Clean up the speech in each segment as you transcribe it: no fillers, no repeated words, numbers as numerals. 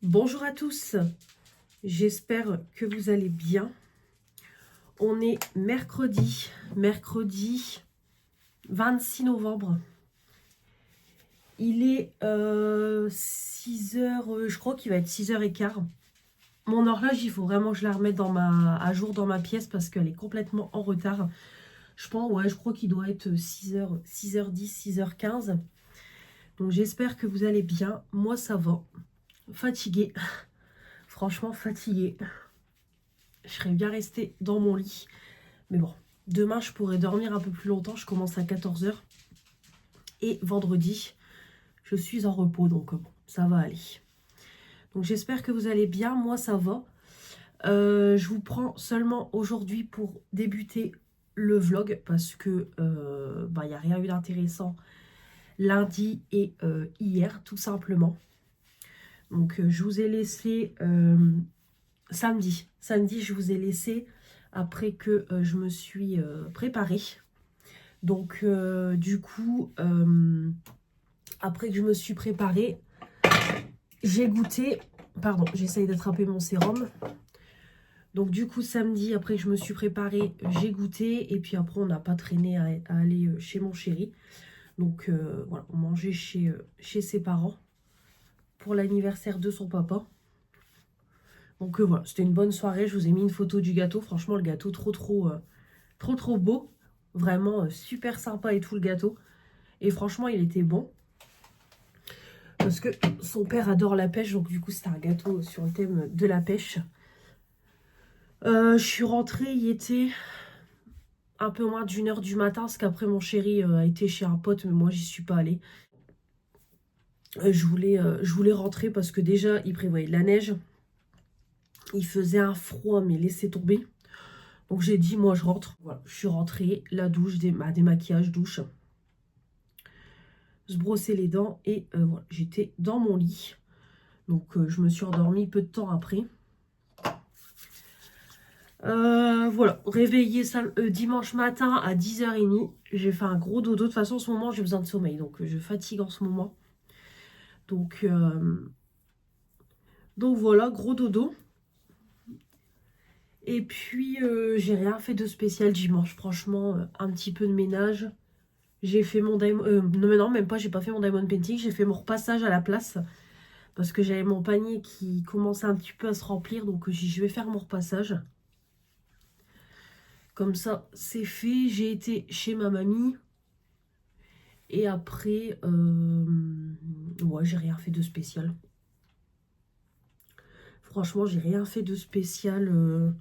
Bonjour à tous, j'espère que vous allez bien. On est mercredi 26 novembre. Il est 6 heures, je crois qu'il va être 6h15. Mon horloge, il faut vraiment que je la remette à jour dans ma pièce parce qu'elle est complètement en retard. Je crois qu'il doit être 6h10, 6h15. Donc j'espère que vous allez bien. Moi ça va. Fatiguée. Franchement fatiguée. Je serais bien restée dans mon lit. Mais bon, demain, je pourrais dormir un peu plus longtemps. Je commence à 14h. Et vendredi, je suis en repos. Donc, bon, ça va aller. Donc, j'espère que vous allez bien. Moi, ça va. Je vous prends seulement aujourd'hui pour débuter le vlog. Parce que il n'y a rien eu d'intéressant lundi et hier, tout simplement. Donc, je vous ai laissé samedi. Samedi, je vous ai laissé après que je me suis préparée. Donc, du coup, après que je me suis préparée, j'ai goûté. Pardon, j'essaye d'attraper mon sérum. Donc, du coup, samedi, après que je me suis préparée, j'ai goûté. Et puis après, on n'a pas traîné à aller chez mon chéri. Donc, voilà, on mangeait chez ses parents pour l'anniversaire de son papa. Donc, voilà, c'était une bonne soirée. Je vous ai mis une photo du gâteau. Franchement, le gâteau, trop beau. Vraiment super sympa et tout, le gâteau. Et franchement, il était bon. Parce que son père adore la pêche. Donc, du coup, c'était un gâteau sur le thème de la pêche. Je suis rentrée, il était un peu moins d'1h du matin. Parce qu'après, mon chéri a été chez un pote. Mais moi, j'y suis pas allée. Je voulais rentrer parce que déjà, il prévoyait de la neige. Il faisait un froid, mais laissez tomber. Donc, j'ai dit, moi, je rentre. Voilà, je suis rentrée. La douche, démaquillage, douche. Se brosser les dents et voilà, j'étais dans mon lit. Donc je me suis endormie peu de temps après. Voilà, réveillée dimanche matin à 10h30. J'ai fait un gros dodo. De toute façon, en ce moment, j'ai besoin de sommeil. Donc je fatigue en ce moment. Donc voilà, gros dodo. Et puis j'ai rien fait de spécial dimanche. Franchement, un petit peu de ménage. J'ai fait mon diamond... non, même pas, j'ai pas fait mon diamond painting. J'ai fait mon repassage à la place. Parce que j'avais mon panier qui commençait un petit peu à se remplir. Donc je vais faire mon repassage. Comme ça, c'est fait. J'ai été chez ma mamie. Et après, ouais, j'ai rien fait de spécial. Franchement, j'ai rien fait de spécial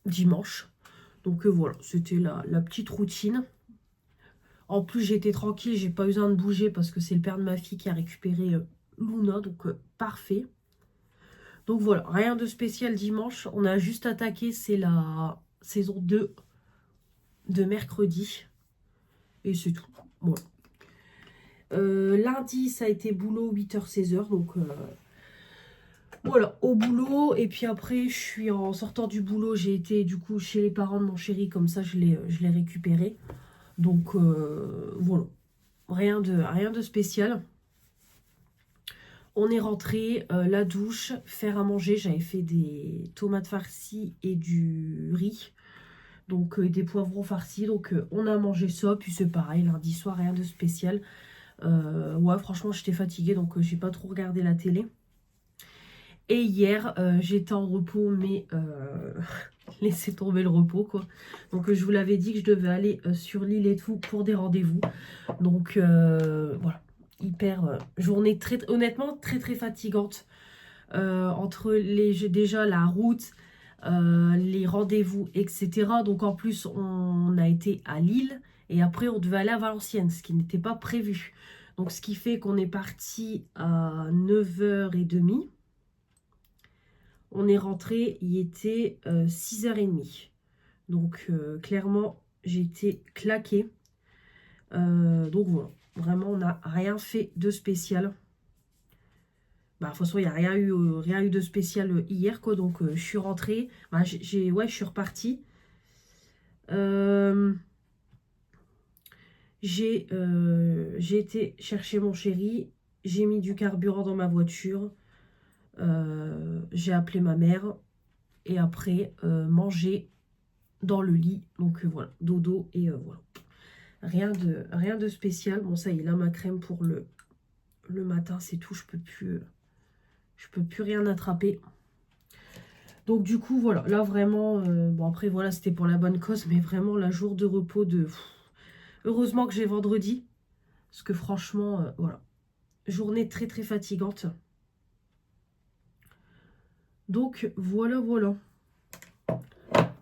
dimanche. Donc voilà, c'était la petite routine. En plus, j'étais tranquille, j'ai pas eu besoin de bouger parce que c'est le père de ma fille qui a récupéré Luna. Donc parfait. Donc voilà, rien de spécial dimanche. On a juste attaqué, c'est la saison 2 de mercredi. Et c'est tout. Voilà. Lundi, ça a été boulot 8h-16h. Donc voilà, au boulot. Et puis après, je suis en sortant du boulot. J'ai été du coup chez les parents de mon chéri. Comme ça, je l'ai récupéré. Donc voilà, rien de spécial. On est rentré, la douche, faire à manger. J'avais fait des tomates farcies et du riz. Donc des poivrons farcis. Donc on a mangé ça. Puis c'est pareil, lundi soir, rien de spécial. Ouais, franchement, j'étais fatiguée. Donc j'ai pas trop regardé la télé. Et hier, j'étais en repos, mais laissez tomber le repos, quoi. Donc, je vous l'avais dit que je devais aller sur l'île et tout pour des rendez-vous. Donc, voilà, hyper journée honnêtement très fatigante. Entre déjà la route, les rendez-vous, etc. Donc, en plus, on a été à Lille et après, on devait aller à Valenciennes, ce qui n'était pas prévu. Donc, ce qui fait qu'on est parti à 9h30. On est rentré, il était 6h30. Donc clairement, j'étais claquée. Donc voilà, vraiment, on n'a rien fait de spécial. Bah, de toute façon, il n'y a rien eu de spécial hier, quoi. Donc je suis rentrée. Bah, je suis repartie. J'ai été chercher mon chéri. j'ai mis du carburant dans ma voiture, j'ai appelé ma mère et après manger dans le lit. Donc voilà, dodo et voilà. Rien de spécial. Bon, ça y est, là ma crème pour le matin, c'est tout. Je peux plus rien attraper. Donc du coup, voilà, là vraiment, bon après voilà, c'était pour la bonne cause, mais vraiment la jour de repos de... Heureusement que j'ai vendredi, parce que franchement, voilà, journée très très fatigante. Donc voilà, voilà,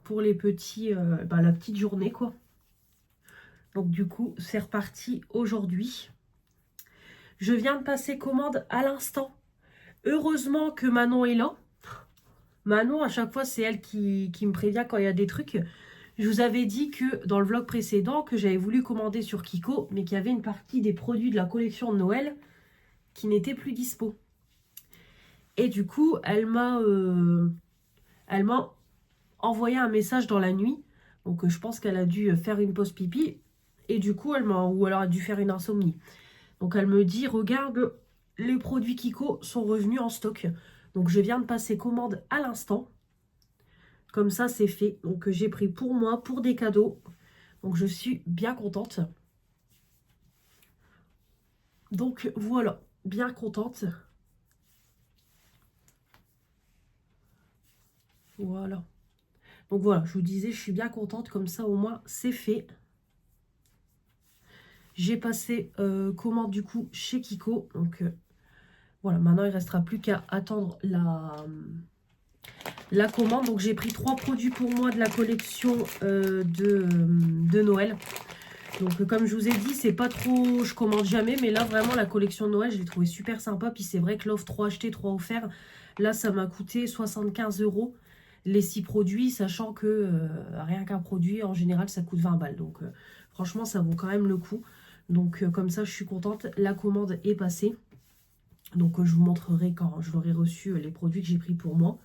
pour les petits, la petite journée quoi. Donc du coup, c'est reparti aujourd'hui. Je viens de passer commande à l'instant. Heureusement que Manon est là. Manon, à chaque fois, c'est elle qui me prévient quand il y a des trucs. Je vous avais dit que dans le vlog précédent, que j'avais voulu commander sur Kiko, mais qu'il y avait une partie des produits de la collection de Noël qui n'était plus dispo. Et du coup, elle m'a envoyé un message dans la nuit. Donc je pense qu'elle a dû faire une pause pipi. Et du coup, ou alors elle a dû faire une insomnie. Donc elle me dit, regarde, les produits Kiko sont revenus en stock. Donc je viens de passer commande à l'instant. Comme ça, c'est fait. Donc j'ai pris pour moi, pour des cadeaux. Donc je suis bien contente. Donc voilà, bien contente. Voilà. Donc voilà, je vous disais, je suis bien contente. Comme ça, au moins, c'est fait. J'ai passé commande du coup chez Kiko. Donc voilà, maintenant, il ne restera plus qu'à attendre la commande. Donc j'ai pris 3 produits pour moi de la collection de Noël. Donc comme je vous ai dit, c'est pas trop, je commande jamais, mais là vraiment la collection de Noël, je l'ai trouvé super sympa. Puis c'est vrai que l'offre 3 achetés, 3 offerts, là ça m'a coûté 75 € les 6 produits, sachant que rien qu'un produit, en général, ça coûte 20 balles. Donc franchement, ça vaut quand même le coup. Donc comme ça, je suis contente, la commande est passée. Donc je vous montrerai quand j'aurai reçu les produits que j'ai pris pour moi.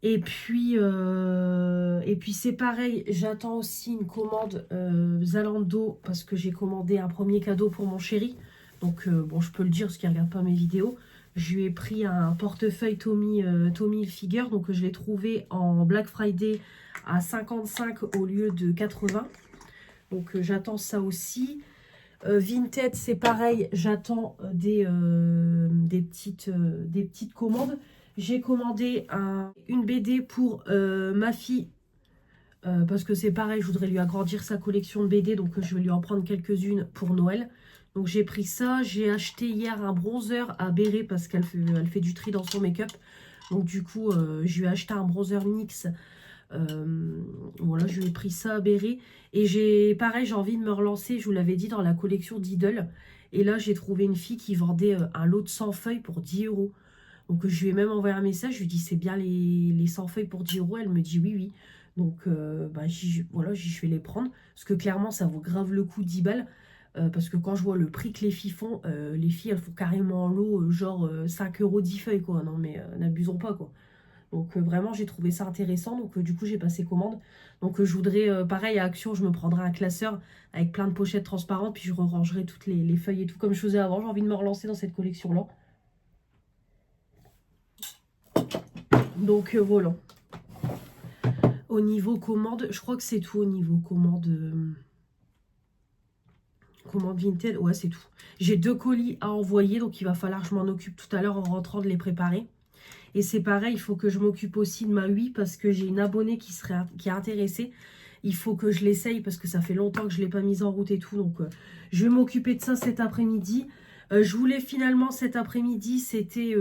Et puis c'est pareil, j'attends aussi une commande Zalando parce que j'ai commandé un premier cadeau pour mon chéri. Donc bon, je peux le dire parce qu'il ne regarde pas mes vidéos. Je lui ai pris un portefeuille Tommy Hilfiger. Donc je l'ai trouvé en Black Friday à 55 au lieu de 80. Donc j'attends ça aussi. Vinted, c'est pareil, j'attends des petites commandes. J'ai commandé une BD pour ma fille, parce que c'est pareil, je voudrais lui agrandir sa collection de BD, donc je vais lui en prendre quelques-unes pour Noël. Donc j'ai pris ça, j'ai acheté hier un bronzer à Béret, parce qu'elle fait du tri dans son make-up. Donc du coup, je lui ai acheté un bronzer NYX. Voilà, je lui ai pris ça à Béret. Et pareil, j'ai envie de me relancer, je vous l'avais dit, dans la collection Diddle. Et là, j'ai trouvé une fille qui vendait un lot de 100 feuilles pour 10 €. Donc, je lui ai même envoyé un message, je lui ai dit, c'est bien les 100 feuilles pour 10 €. Elle me dit oui, oui. Donc, voilà, je vais les prendre. Parce que clairement, ça vaut grave le coup, 10 balles. Parce que quand je vois le prix que les filles font, les filles, elles font carrément en lot, genre 5 € 10 feuilles, quoi. Non, mais n'abusons pas, quoi. Donc vraiment, j'ai trouvé ça intéressant. Donc du coup, j'ai passé commande. Donc je voudrais, pareil, à Action, je me prendrai un classeur avec plein de pochettes transparentes. Puis je rangerai toutes les feuilles et tout comme je faisais avant. J'ai envie de me relancer dans cette collection-là. Donc voilà. Au niveau commande, je crois que c'est tout au niveau commande. Commande Vinted, ouais, c'est tout. J'ai 2 colis à envoyer. Donc il va falloir que je m'en occupe tout à l'heure en rentrant de les préparer. Et c'est pareil, il faut que je m'occupe aussi de ma Wii parce que j'ai une abonnée qui est intéressée. Il faut que je l'essaye parce que ça fait longtemps que je ne l'ai pas mise en route et tout. Donc, je vais m'occuper de ça cet après-midi. Je voulais finalement cet après-midi, c'était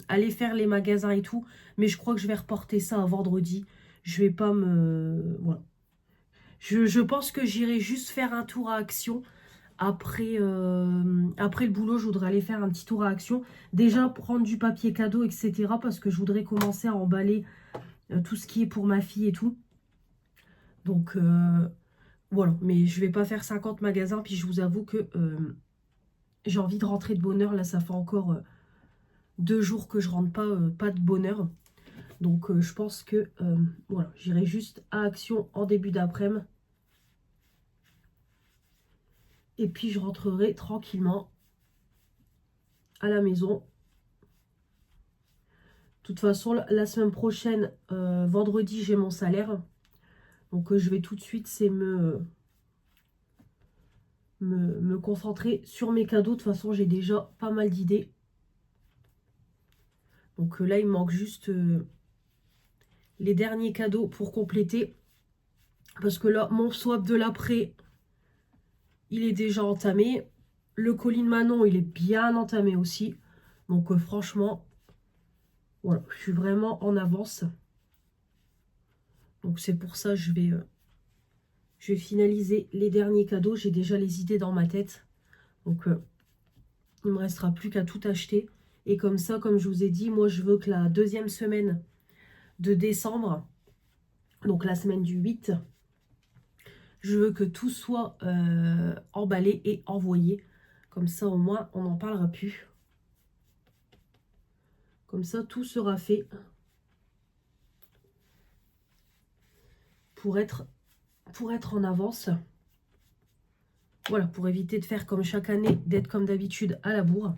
aller faire les magasins et tout. Mais je crois que je vais reporter ça à vendredi. Je vais pas me... Voilà. Je pense que j'irai juste faire un tour à Action. Après le boulot, je voudrais aller faire un petit tour à Action. Déjà, prendre du papier cadeau, etc. Parce que je voudrais commencer à emballer tout ce qui est pour ma fille et tout. Donc, voilà. Mais je vais pas faire 50 magasins. Puis je vous avoue que j'ai envie de rentrer de bonne heure. Là, ça fait encore 2 jours que je rentre pas de bonne heure. Donc, je pense que voilà, j'irai juste à Action en début d'après-midi. Et puis, je rentrerai tranquillement. à la maison. De toute façon, la semaine prochaine, vendredi, j'ai mon salaire. Donc, je vais tout de suite, c'est me concentrer sur mes cadeaux. De toute façon, j'ai déjà pas mal d'idées. Donc là, il me manque juste les derniers cadeaux pour compléter. Parce que là, mon swap de l'après, il est déjà entamé. Le colis de Manon, il est bien entamé aussi. Donc franchement, voilà, je suis vraiment en avance. Donc c'est pour ça que je vais finaliser les derniers cadeaux. J'ai déjà les idées dans ma tête. Donc il ne me restera plus qu'à tout acheter. Et comme ça, comme je vous ai dit, moi je veux que la deuxième semaine de décembre, donc la semaine du 8, je veux que tout soit emballé et envoyé. Comme ça au moins on n'en parlera plus. Comme ça tout sera fait pour être en avance. Voilà, pour éviter de faire comme chaque année, d'être comme d'habitude à la bourre.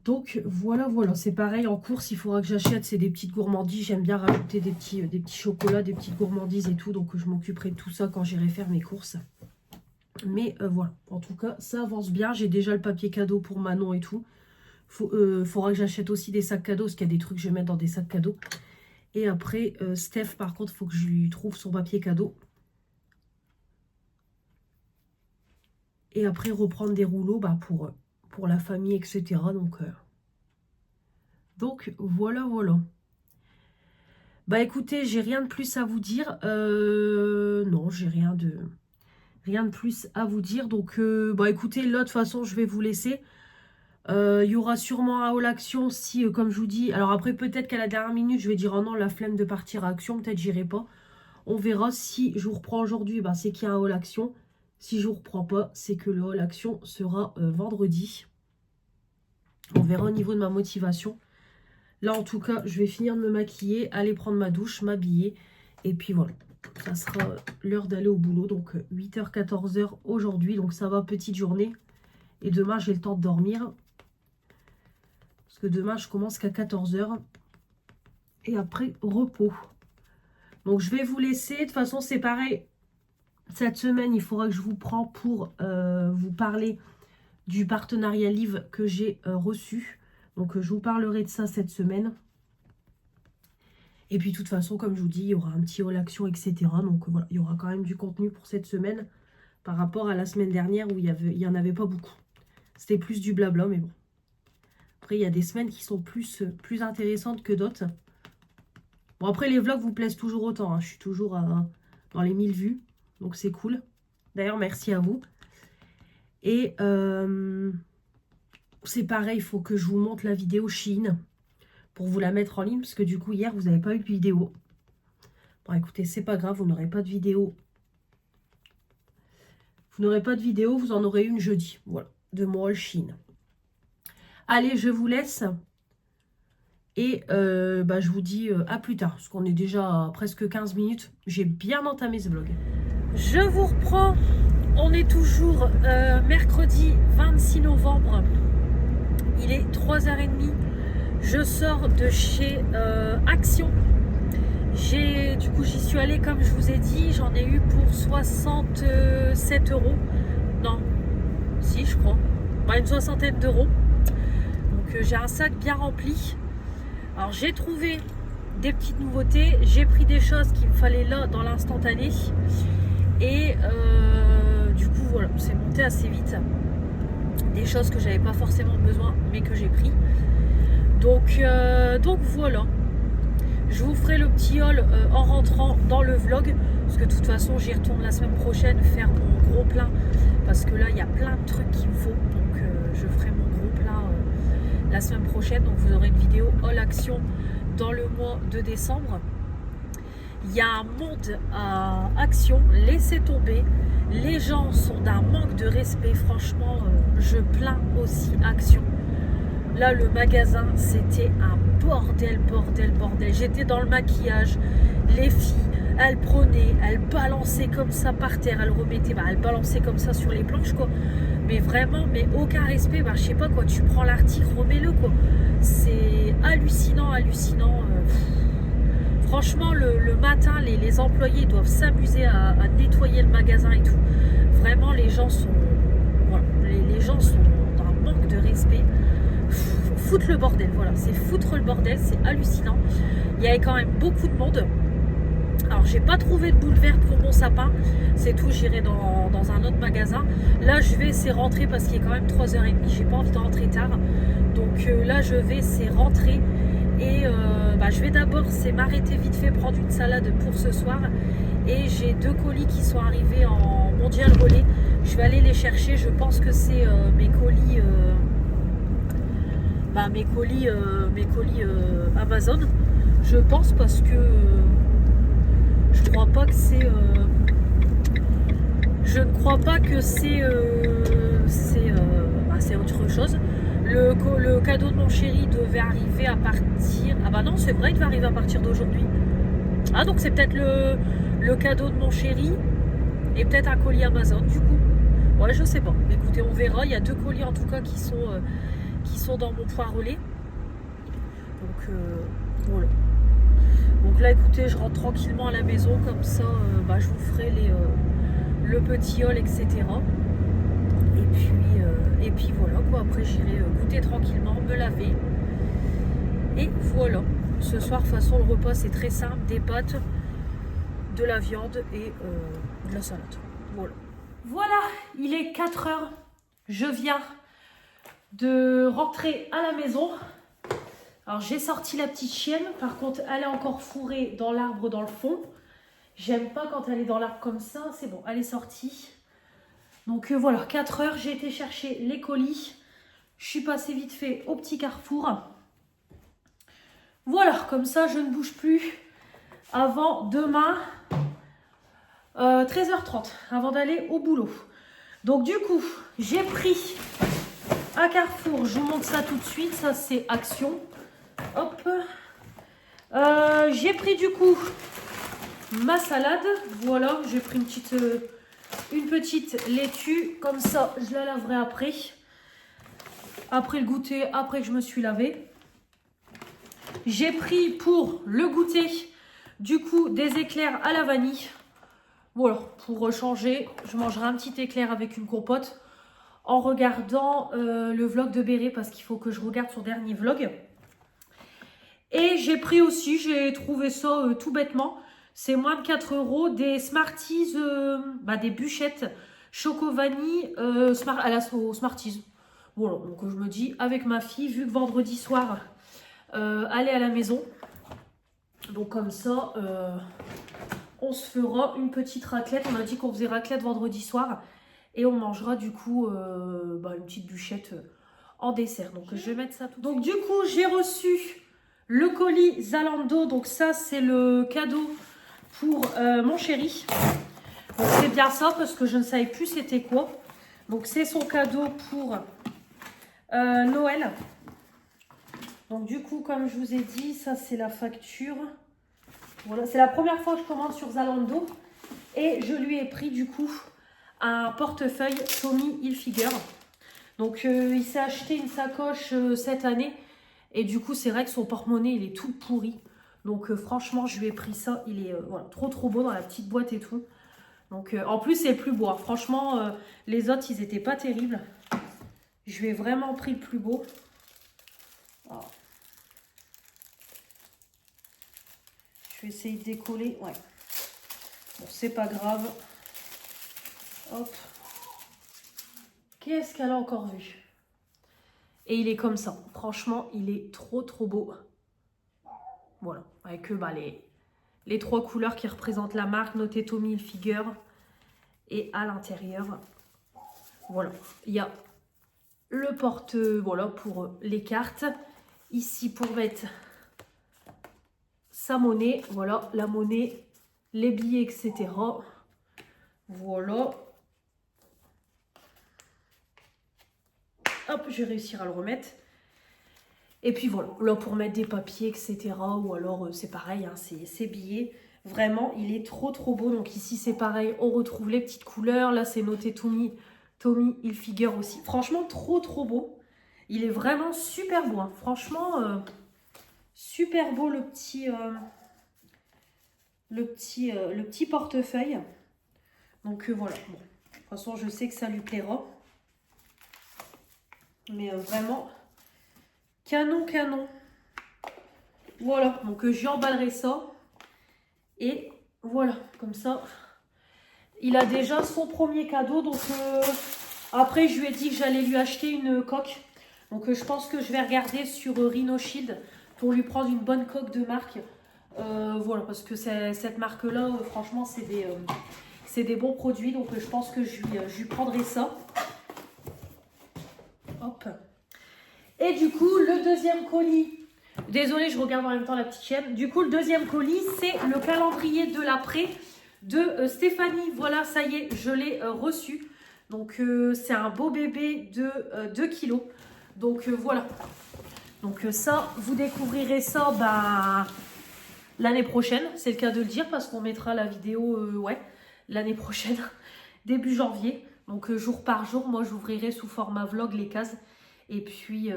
Donc voilà, c'est pareil en course, il faudra que j'achète, c'est des petites gourmandises. J'aime bien rajouter des petits chocolats, des petites gourmandises et tout. Donc je m'occuperai de tout ça quand j'irai faire mes courses. Mais voilà, en tout cas, ça avance bien. J'ai déjà le papier cadeau pour Manon et tout. Faudra que j'achète aussi des sacs cadeaux, parce qu'il y a des trucs que je vais mettre dans des sacs cadeaux. Et après, Steph, par contre, il faut que je lui trouve son papier cadeau. Et après, reprendre des rouleaux pour la famille, etc. Donc voilà. Bah écoutez, j'ai rien de plus à vous dire. Non, j'ai rien de plus à vous dire. Donc bah écoutez, là de toute façon, je vais vous laisser. Il y aura sûrement un haul action si, comme je vous dis. Alors après, peut-être qu'à la dernière minute, je vais dire oh non, la flemme de partir à action. Peut-être j'irai pas. On verra. Si je vous reprends aujourd'hui, bah, c'est qu'il y a un haul action. Si je vous reprends pas, c'est que le haul action sera vendredi. On verra au niveau de ma motivation. Là, en tout cas, je vais finir de me maquiller, aller prendre ma douche, m'habiller. Et puis voilà, ça sera l'heure d'aller au boulot. Donc 8h, 14h aujourd'hui. Donc ça va, petite journée. Et demain, j'ai le temps de dormir. Parce que demain, je commence qu'à 14h. Et après, repos. Donc je vais vous laisser. De toute façon, c'est pareil. Cette semaine, il faudra que je vous prends pour vous parler du partenariat livre que j'ai reçu. Donc je vous parlerai de ça cette semaine. Et puis de toute façon, comme je vous dis, il y aura un petit haul action, etc. Donc voilà, il y aura quand même du contenu pour cette semaine. Par rapport à la semaine dernière où il n'y en avait pas beaucoup. C'était plus du blabla, mais bon. Après, il y a des semaines qui sont plus intéressantes que d'autres. Bon, après, les vlogs vous plaisent toujours autant. Hein. Je suis toujours dans les 1000 vues. Donc c'est cool. D'ailleurs, merci à vous. Et c'est pareil, il faut que je vous montre la vidéo Shein pour vous la mettre en ligne. Parce que du coup, hier, vous n'avez pas eu de vidéo. Bon, écoutez, c'est pas grave, vous n'aurez pas de vidéo. Vous n'aurez pas de vidéo, vous en aurez une jeudi. Voilà, de mon haul Shein. Allez, je vous laisse. Et je vous dis à plus tard. Parce qu'on est déjà à presque 15 minutes. J'ai bien entamé ce vlog. Je vous reprends. On est toujours mercredi 26 novembre. Il est 3h30. Je sors de chez Action. Du coup, j'y suis allée comme je vous ai dit. J'en ai eu pour 67 €. Non, si, je crois. Une soixantaine d'euros. Donc, j'ai un sac bien rempli. Alors, j'ai trouvé des petites nouveautés. J'ai pris des choses qu'il me fallait là dans l'instantané. Et du coup, voilà, c'est monté assez vite. Des choses que j'avais pas forcément besoin, mais que j'ai pris. Donc voilà. Je vous ferai le petit haul en rentrant dans le vlog. Parce que de toute façon, j'y retourne la semaine prochaine faire mon gros plein. Parce que là, il y a plein de trucs qu'il me faut. Donc je ferai mon gros plein la semaine prochaine. Donc vous aurez une vidéo haul action dans le mois de décembre. Il y a un monde à Action, laissez tomber. Les gens sont d'un manque de respect. Franchement, je plains aussi Action. Là, le magasin, c'était un bordel. J'étais dans le maquillage. Les filles, Elle prenait, elle balançait comme ça par terre, elle remettait, bah, elle balançait comme ça sur les planches, quoi. Mais vraiment, mais aucun respect, bah, je sais pas quoi, tu prends l'article, remets-le, quoi. C'est hallucinant, hallucinant. Franchement, le matin, les employés doivent s'amuser à nettoyer le magasin et tout. Vraiment, les gens sont, voilà, les gens sont dans un manque de respect. Foutre le bordel, voilà, c'est foutre le bordel, c'est hallucinant. Il y avait quand même beaucoup de monde. Alors, j'ai pas trouvé de boule verte pour mon sapin, c'est tout, j'irai dans un autre magasin. Là, je vais essayer de rentrer parce qu'il est quand même 3h30, j'ai pas envie de rentrer tard. Donc là, je vais essayer de rentrer et bah, je vais d'abord m'arrêter vite fait, prendre une salade pour ce soir. Et j'ai 2 colis qui sont arrivés en mondial relais. Je vais aller les chercher, je pense que c'est mes colis... mes colis Amazon, je pense, parce que je crois pas que c'est je ne crois pas que c'est autre chose. Le cadeau de mon chéri devait arriver à partir, ah bah non, c'est vrai, il devait arriver à partir d'aujourd'hui. Ah, donc c'est peut-être le cadeau de mon chéri et peut-être un colis Amazon du coup. Ouais, je sais pas, écoutez, on verra. Il y a 2 colis en tout cas qui sont dans mon point relais. Donc voilà. Donc là, écoutez, je rentre tranquillement à la maison, comme ça bah, je vous ferai le petit haul, etc. Et puis voilà quoi, après j'irai goûter tranquillement, me laver. Et voilà. Ce soir, de toute façon, le repas c'est très simple, des pâtes, de la viande et de la salade. Voilà. Voilà, il est 4h. Je viens de rentrer à la maison. Alors j'ai sorti la petite chienne, par contre elle est encore fourrée dans l'arbre dans le fond. J'aime pas quand elle est dans l'arbre comme ça, c'est bon, elle est sortie. Donc voilà, 4h, j'ai été chercher les colis. Je suis passée vite fait au petit carrefour. Voilà, comme ça je ne bouge plus avant demain 13h30, avant d'aller au boulot. Donc du coup, j'ai pris un carrefour, je vous montre ça tout de suite, ça c'est Action. Hop, j'ai pris du coup ma salade, voilà, j'ai pris une petite laitue, comme ça je la laverai après le goûter, après que je me suis lavée. J'ai pris pour le goûter du coup des éclairs à la vanille, voilà, pour changer, je mangerai un petit éclair avec une compote en regardant le vlog de Béré, parce qu'il faut que je regarde son dernier vlog. Et j'ai pris aussi, j'ai trouvé ça tout bêtement, c'est moins de 4 €, des Smarties, des bûchettes choco vanille au Smarties. Voilà, donc je me dis, avec ma fille, vu que vendredi soir, elle est à la maison, donc comme ça, on se fera une petite raclette. On a dit qu'on faisait raclette vendredi soir, et on mangera du coup une petite bûchette en dessert. Donc je vais mettre ça tout de suite. Donc du coup, j'ai reçu le colis Zalando, donc ça c'est le cadeau pour mon chéri. Donc c'est bien ça parce que je ne savais plus c'était quoi. Donc c'est son cadeau pour Noël. Donc du coup, comme je vous ai dit, ça c'est la facture. Voilà, c'est la première fois que je commande sur Zalando. Et je lui ai pris du coup un portefeuille Tommy Hilfiger. Donc il s'est acheté une sacoche cette année. Et du coup, c'est vrai que son porte-monnaie, il est tout pourri. Donc franchement, je lui ai pris ça. Il est voilà, trop beau dans la petite boîte et tout. Donc en plus, c'est le plus beau. Franchement, les autres, ils étaient pas terribles. Je lui ai vraiment pris le plus beau. Alors, je vais essayer de décoller. Ouais. Bon, c'est pas grave. Hop. Qu'est-ce qu'elle a encore vu? Et il est comme ça. Franchement, il est trop beau. Voilà. Avec les 3 couleurs qui représentent la marque, noté Tommy Hilfiger. Et à l'intérieur, voilà. Il y a le voilà, pour les cartes. Ici, pour mettre sa monnaie. Voilà, la monnaie, les billets, etc. Voilà. Hop, je vais réussir à le remettre. Et puis voilà, là pour mettre des papiers, etc. Ou alors c'est pareil, hein, c'est billets. Vraiment, il est trop beau. Donc ici, c'est pareil, on retrouve les petites couleurs. Là, c'est noté Tommy Hilfiger aussi. Franchement, trop beau. Il est vraiment super beau. Hein. Franchement, super beau le petit portefeuille. Donc voilà. Bon. De toute façon, je sais que ça lui plaira. Mais vraiment, canon. Voilà. Donc j'y emballerai ça. Et voilà, comme ça, il a déjà son premier cadeau. Donc après, je lui ai dit que j'allais lui acheter une coque. Donc je pense que je vais regarder sur Rhino Shield pour lui prendre une bonne coque de marque. Voilà, parce que cette marque-là, franchement, c'est des bons produits. Donc je pense que je lui prendrai ça. Hop. Et du coup, le deuxième colis... Désolée, je regarde en même temps la petite chienne. Du coup, le deuxième colis, c'est le calendrier de l'après de Stéphanie. Voilà, ça y est, je l'ai reçu. Donc, c'est un beau bébé de 2 kilos. Donc, voilà. Donc, ça, vous découvrirez ça l'année prochaine. C'est le cas de le dire parce qu'on mettra la vidéo, l'année prochaine, début janvier. Donc, jour par jour, moi, j'ouvrirai sous format vlog les cases. Et puis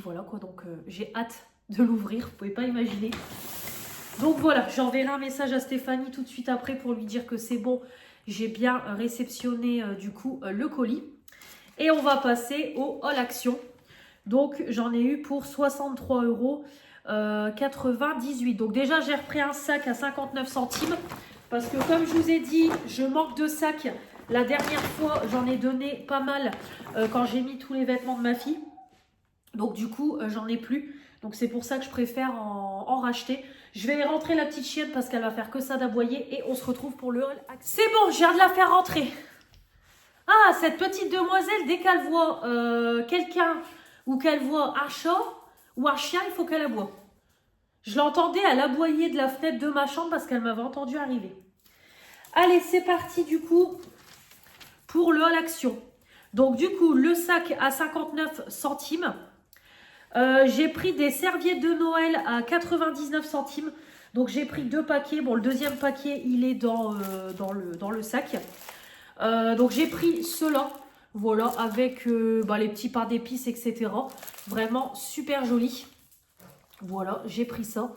voilà, quoi. Donc, j'ai hâte de l'ouvrir, vous pouvez pas imaginer. Donc voilà, j'enverrai un message à Stéphanie tout de suite après pour lui dire que c'est bon, j'ai bien réceptionné du coup le colis. Et on va passer au All Action. Donc j'en ai eu pour 63,98 €. Donc déjà j'ai repris un sac à 59 centimes parce que comme je vous ai dit, je manque de sacs. La dernière fois, j'en ai donné pas mal quand j'ai mis tous les vêtements de ma fille. Donc du coup, j'en ai plus. Donc c'est pour ça que je préfère en racheter. Je vais rentrer la petite chienne parce qu'elle va faire que ça d'aboyer. Et on se retrouve pour le haul. C'est bon, je viens de la faire rentrer. Ah, cette petite demoiselle, dès qu'elle voit quelqu'un ou qu'elle voit un chat ou un chien, il faut qu'elle aboie. Je l'entendais, elle aboyait de la fenêtre de ma chambre parce qu'elle m'avait entendu arriver. Allez, c'est parti du coup pour le haul action. Donc du coup, le sac à 59 centimes. J'ai pris des serviettes de Noël à 99 centimes. Donc j'ai pris 2 paquets. Bon, le deuxième paquet, il est dans le sac. Donc j'ai pris ceux-là. Voilà, avec les petits pains d'épices, etc. Vraiment super joli. Voilà, j'ai pris ça.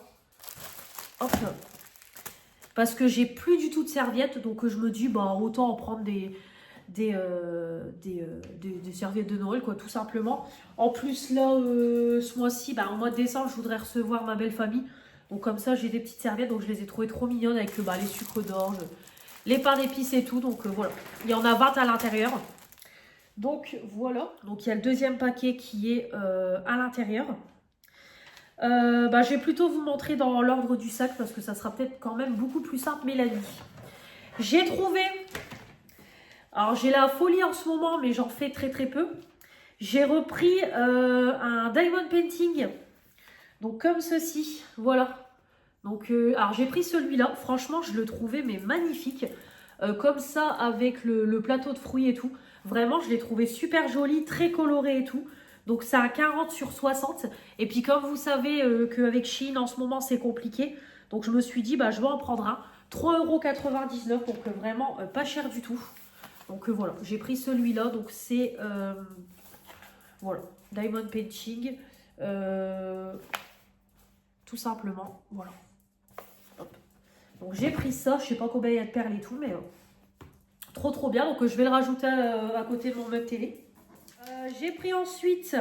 Hop. Parce que j'ai plus du tout de serviettes. Donc je me dis, autant en prendre des serviettes de Noël, quoi, tout simplement. En plus, là, ce mois-ci, au mois de décembre, je voudrais recevoir ma belle famille. Donc, comme ça, j'ai des petites serviettes. Donc, je les ai trouvées trop mignonnes avec les sucres d'orge, les pains d'épices et tout. Donc, voilà. Il y en a 20 à l'intérieur. Donc, voilà. Donc, il y a le deuxième paquet qui est à l'intérieur. Je vais plutôt vous montrer dans l'ordre du sac parce que ça sera peut-être quand même beaucoup plus simple, Mélanie. J'ai trouvé... Alors, j'ai la folie en ce moment, mais j'en fais très peu. J'ai repris un diamond painting. Donc, comme ceci. Voilà. Donc, alors, j'ai pris celui-là. Franchement, je le trouvais mais magnifique. Comme ça, avec le plateau de fruits et tout. Vraiment, je l'ai trouvé super joli, très coloré et tout. Donc, c'est un 40 sur 60. Et puis, comme vous savez qu'avec Shein, en ce moment, c'est compliqué. Donc, je me suis dit, je vais en prendre un. 3,99 €. Donc, vraiment, pas cher du tout. Donc voilà, j'ai pris celui-là. Donc c'est voilà, Diamond Painting. Tout simplement. Voilà. Hop. Donc j'ai pris ça. Je sais pas combien il y a de perles et tout, mais trop bien. Donc je vais le rajouter à côté de mon meuble télé. J'ai pris ensuite.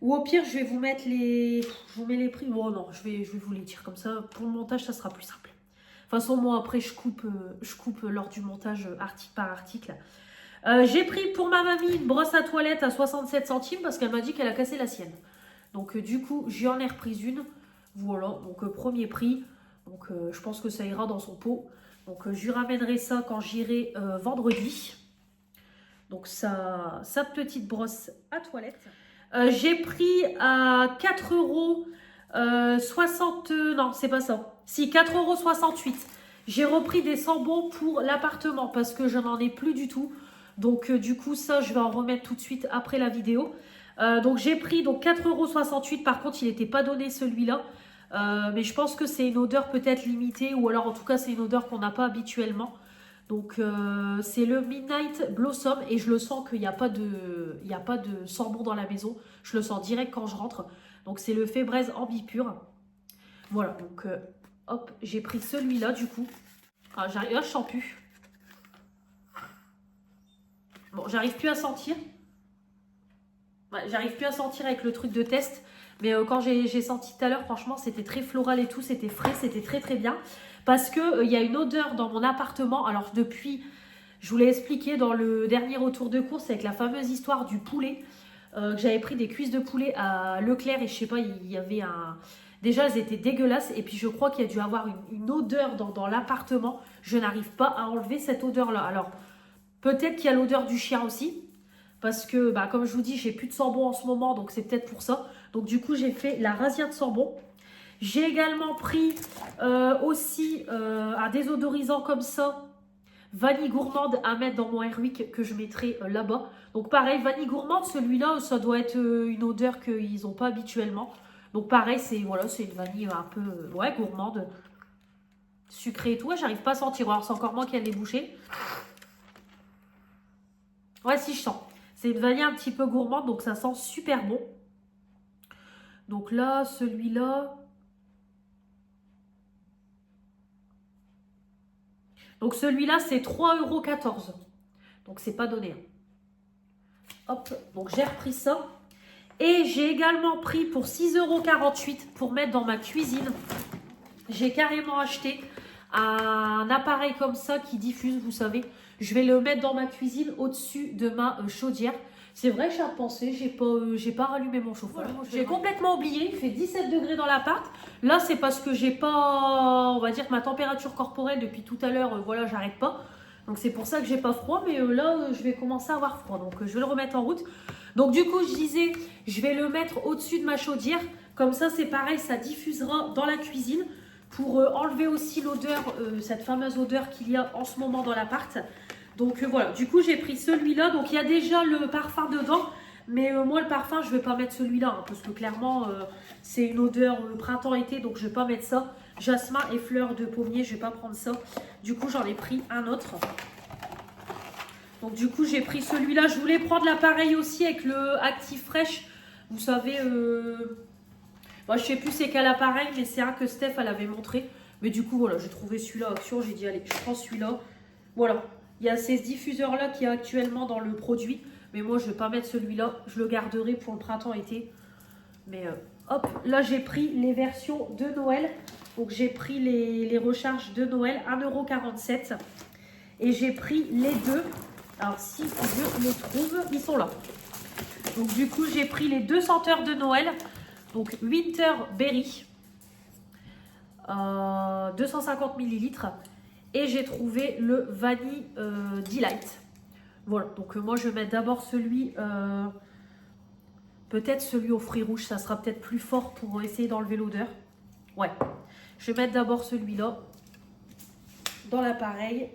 Ou au pire, je vais vous mettre les. Je vous mets les prix. Oh non, je vais vous les dire comme ça. Pour le montage, ça sera plus simple. De toute façon, moi, après, je coupe lors du montage article par article. J'ai pris pour ma mamie une brosse à toilette à 67 centimes parce qu'elle m'a dit qu'elle a cassé la sienne. Donc, du coup, j'en ai repris une. Voilà, donc premier prix. Donc, je pense que ça ira dans son pot. Donc, je lui ramènerai ça quand j'irai vendredi. Donc, sa petite brosse à toilette. J'ai pris à 4 €. 60... Non, c'est pas ça. Si, 4,68 €. J'ai repris des sambons pour l'appartement parce que je n'en ai plus du tout. Donc, du coup, ça, je vais en remettre tout de suite après la vidéo. Donc, j'ai pris 4,68 €. Par contre, il n'était pas donné celui-là. Mais je pense que c'est une odeur peut-être limitée, ou alors en tout cas c'est une odeur qu'on n'a pas habituellement. Donc c'est le Midnight Blossom et je le sens qu'il n'y a pas de sambon dans la maison. Je le sens direct quand je rentre. Donc c'est le Febreze Ambipure. Voilà, donc hop, j'ai pris celui-là du coup. Ah, je sens plus. Bon, j'arrive plus à sentir. Ouais, j'arrive plus à sentir avec le truc de test. Mais quand j'ai senti tout à l'heure, franchement, c'était très floral et tout. C'était frais, c'était très très bien. Parce que il y a une odeur dans mon appartement. Alors depuis, je vous l'ai expliqué dans le dernier retour de course avec la fameuse histoire du poulet. Que j'avais pris des cuisses de poulet à Leclerc et je sais pas, il y avait un... Déjà, elles étaient dégueulasses et puis je crois qu'il y a dû avoir une odeur dans l'appartement. Je n'arrive pas à enlever cette odeur-là. Alors, peut-être qu'il y a l'odeur du chien aussi. Parce que, bah, comme je vous dis, j'ai plus de sambon en ce moment, donc c'est peut-être pour ça. Donc du coup, j'ai fait la razzia de sambon. J'ai également pris aussi un désodorisant comme ça, vanille gourmande à mettre dans mon Airwick que je mettrai là-bas. Donc pareil, vanille gourmande, celui-là, ça doit être une odeur qu'ils n'ont pas habituellement. Donc pareil, c'est voilà, c'est une vanille un peu ouais, gourmande, sucrée et tout. Ouais, j'arrive pas à sentir, alors c'est encore moi qui ai les bouchées. Ouais, si je sens. C'est une vanille un petit peu gourmande, donc ça sent super bon. Donc là, celui-là... Donc celui-là, c'est 3,14 €. Donc c'est pas donné. Hop, donc j'ai repris ça. Et j'ai également pris pour 6,48 € pour mettre dans ma cuisine. J'ai carrément acheté un appareil comme ça qui diffuse, vous savez. Je vais le mettre dans ma cuisine au-dessus de ma chaudière. C'est vrai, j'ai repensé, j'ai pas rallumé mon chauffage. Voilà, j'ai complètement oublié, il fait 17 degrés dans l'appart. Là, c'est parce que j'ai pas, on va dire, ma température corporelle depuis tout à l'heure, voilà, j'arrête pas. Donc c'est pour ça que j'ai pas froid, mais là, je vais commencer à avoir froid. Donc je vais le remettre en route. Donc du coup, je disais, je vais le mettre au-dessus de ma chaudière. Comme ça, c'est pareil, ça diffusera dans la cuisine pour enlever aussi l'odeur, cette fameuse odeur qu'il y a en ce moment dans l'appart. Donc voilà, du coup j'ai pris celui-là. Donc il y a déjà le parfum dedans. Mais moi le parfum je ne vais pas mettre celui-là. Hein, parce que clairement c'est une odeur printemps-été. Donc je ne vais pas mettre ça. Jasmin et fleurs de pommier, je ne vais pas prendre ça. Du coup j'en ai pris un autre. Donc du coup j'ai pris celui-là. Je voulais prendre l'appareil aussi avec le Active Fresh. Vous savez, moi je sais plus c'est quel appareil. Mais c'est un que Steph elle avait montré. Mais du coup voilà, j'ai trouvé celui-là action. J'ai dit allez je prends celui-là. Voilà. Il y a ces diffuseurs-là qui est actuellement dans le produit. Mais moi, je ne vais pas mettre celui-là. Je le garderai pour le printemps-été. Mais hop, là, j'ai pris les versions de Noël. Donc, j'ai pris les recharges de Noël, 1,47 €. Et j'ai pris les deux. Alors, si je les trouve, ils sont là. Donc, du coup, j'ai pris les deux senteurs de Noël. Donc, Winter Berry. 250 ml. Et j'ai trouvé le Vanille Delight. Voilà, donc moi je vais mettre d'abord celui, peut-être celui aux fruits rouges, ça sera peut-être plus fort pour essayer d'enlever l'odeur. Ouais, je vais mettre d'abord celui-là dans l'appareil.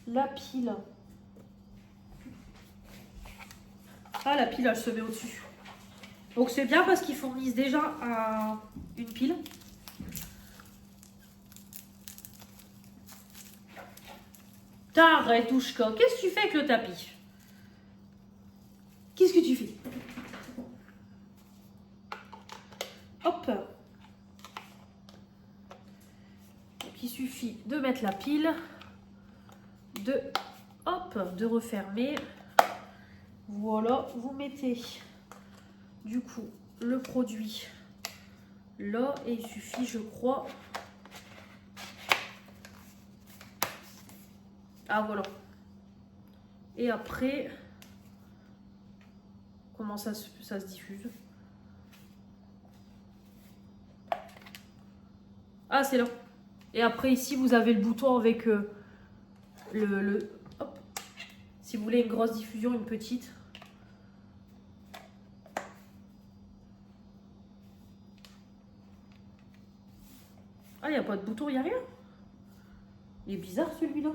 La pile. Ah, la pile elle se met au-dessus. Donc c'est bien parce qu'ils fournissent déjà une pile. T'arrêtes, Touchka. Qu'est-ce que tu fais avec le tapis? Qu'est-ce que tu fais? Hop. Donc, il suffit de mettre la pile, de refermer. Voilà, vous mettez du coup le produit là et il suffit, je crois. Ah voilà. Et après, comment ça se diffuse? Ah c'est là. Et après ici vous avez le bouton avec hop. Si vous voulez une grosse diffusion, une petite. Ah il n'y a pas de bouton, il n'y a rien. Il est bizarre celui-là.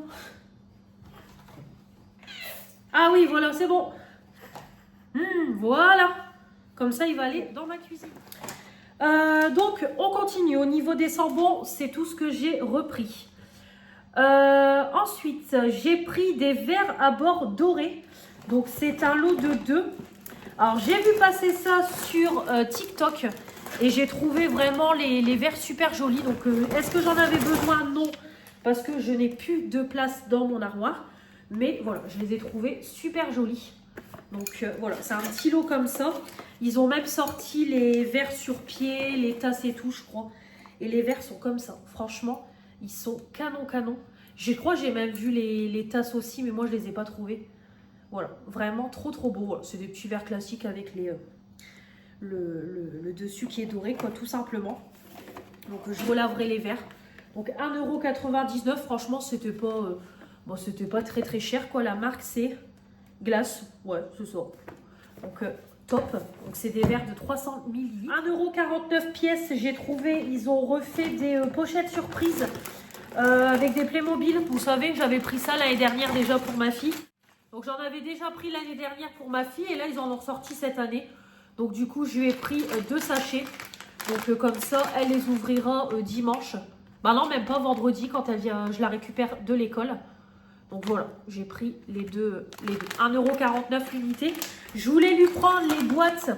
Ah oui, voilà, c'est bon. Voilà. Comme ça, il va aller dans ma cuisine. Donc, on continue. Au niveau des sambons, c'est tout ce que j'ai repris. Ensuite, j'ai pris des verres à bord dorés. Donc, c'est un lot de 2. Alors, j'ai vu passer ça sur TikTok et j'ai trouvé vraiment les verres super jolis. Donc, est-ce que j'en avais besoin? Non, parce que je n'ai plus de place dans mon armoire. Mais voilà, je les ai trouvés super jolis. Donc, voilà, c'est un petit lot comme ça. Ils ont même sorti les verres sur pied, les tasses et tout, je crois. Et les verres sont comme ça. Franchement, ils sont canon. Je crois que j'ai même vu les tasses aussi, mais moi, je les ai pas trouvées. Voilà, vraiment trop beau. Voilà, c'est des petits verres classiques avec le dessus qui est doré, quoi, tout simplement. Donc, je relaverai les verres. Donc, 1,99 €. Franchement, c'était pas, c'était pas très cher, quoi. La marque, c'est Glace. Ouais, c'est ça. Donc, top. Donc, c'est des verres de 300 ml. 1,49 € pièce, j'ai trouvé. Ils ont refait des pochettes surprises avec des Playmobil. Vous savez que j'avais pris ça l'année dernière déjà pour ma fille. Donc, j'en avais déjà pris l'année dernière pour ma fille. Et là, ils en ont ressorti cette année. Donc, du coup, je lui ai pris 2 sachets. Donc, comme ça, elle les ouvrira dimanche. Bah non, même pas vendredi quand elle vient, je la récupère de l'école. Donc voilà, j'ai pris les deux. 1,49 € l'unité. Je voulais lui prendre les boîtes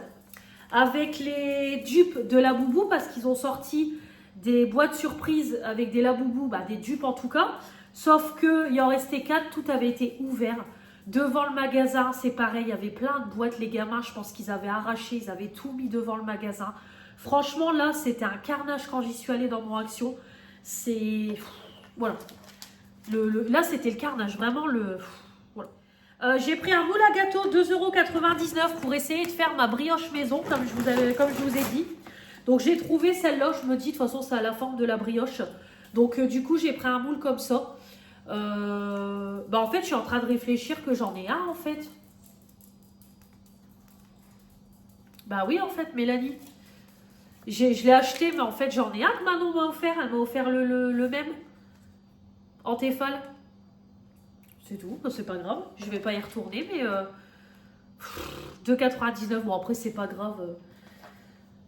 avec les dupes de Laboubou parce qu'ils ont sorti des boîtes surprises avec des Laboubou, des dupes en tout cas. Sauf qu'il en restait 4, tout avait été ouvert. Devant le magasin, c'est pareil, il y avait plein de boîtes. Les gamins, je pense qu'ils avaient arraché, ils avaient tout mis devant le magasin. Franchement, là, c'était un carnage quand j'y suis allée dans mon action. C'est... Voilà. Là, c'était le carnage, vraiment voilà. J'ai pris un moule à gâteau, 2,99 € pour essayer de faire ma brioche maison, comme je vous ai dit. Donc, j'ai trouvé celle-là, je me dis, de toute façon, ça a la forme de la brioche. Donc, du coup, j'ai pris un moule comme ça. En fait, je suis en train de réfléchir que j'en ai un, en fait. Bah oui, en fait, Mélanie. Je l'ai acheté, mais en fait, j'en ai un que Manon m'a offert. Elle m'a offert le même. En Tefal. C'est tout, c'est pas grave. Je vais pas y retourner, mais 2,99 €. Bon, après, c'est pas grave.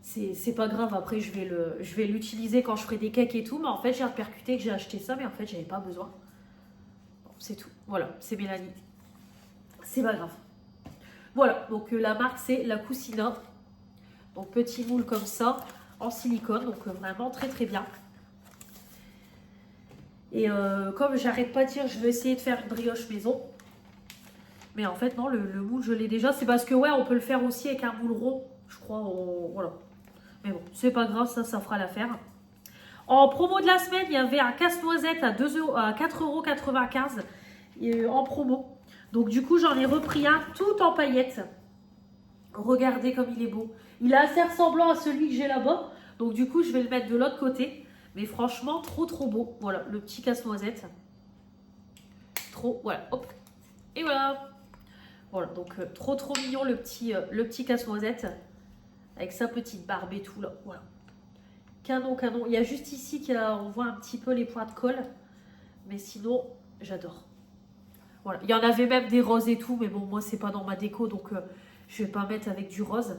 C'est pas grave. Après, je vais l'utiliser quand je ferai des cakes et tout. Mais en fait, j'ai repercuté que j'ai acheté ça, mais en fait, j'avais pas besoin. Bon, c'est tout. Voilà, c'est Mélanie. C'est pas grave. Voilà, donc la marque, c'est la Coussina. Donc, petit moule comme ça, en silicone. Donc, vraiment très bien. Et comme j'arrête pas de dire, je vais essayer de faire une brioche maison. Mais en fait, non, le moule, je l'ai déjà. C'est parce que, ouais, on peut le faire aussi avec un moule rond. Je crois, voilà. Mais bon, c'est pas grave, ça fera l'affaire. En promo de la semaine, il y avait un casse-noisette à 4,95 € en promo. Donc, du coup, j'en ai repris un tout en paillettes. Regardez comme il est beau. Il est assez ressemblant à celui que j'ai là-bas. Donc, du coup, je vais le mettre de l'autre côté. Mais franchement, trop beau. Voilà, le petit casse-noisette. Voilà, hop. Et voilà. Voilà, donc trop mignon le petit casse-noisette. Avec sa petite barbe et tout là. Voilà. Canon. Il y a juste ici qu'on voit un petit peu les points de colle. Mais sinon, j'adore. Voilà. Il y en avait même des roses et tout. Mais bon, moi, c'est pas dans ma déco. Donc, je vais pas mettre avec du rose.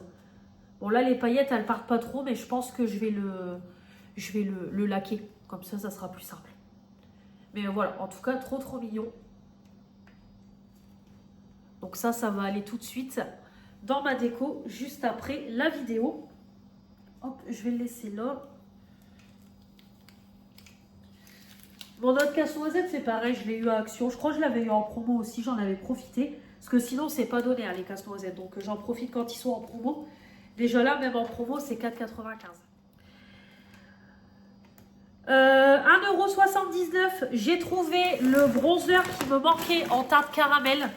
Bon, là, les paillettes, elles partent pas trop. Mais je pense que je vais le laquer. Comme ça sera plus simple. Mais voilà, en tout cas, trop mignon. Donc ça va aller tout de suite dans ma déco, juste après la vidéo. Hop, je vais le laisser là. Mon autre casse-noisette, c'est pareil, je l'ai eu à Action. Je crois que je l'avais eu en promo aussi, j'en avais profité. Parce que sinon, c'est pas donné, les casse-noisettes. Donc j'en profite quand ils sont en promo. Déjà là, même en promo, c'est 4,95 €. 1,79 €. J'ai trouvé le bronzer qui me manquait en teinte caramel.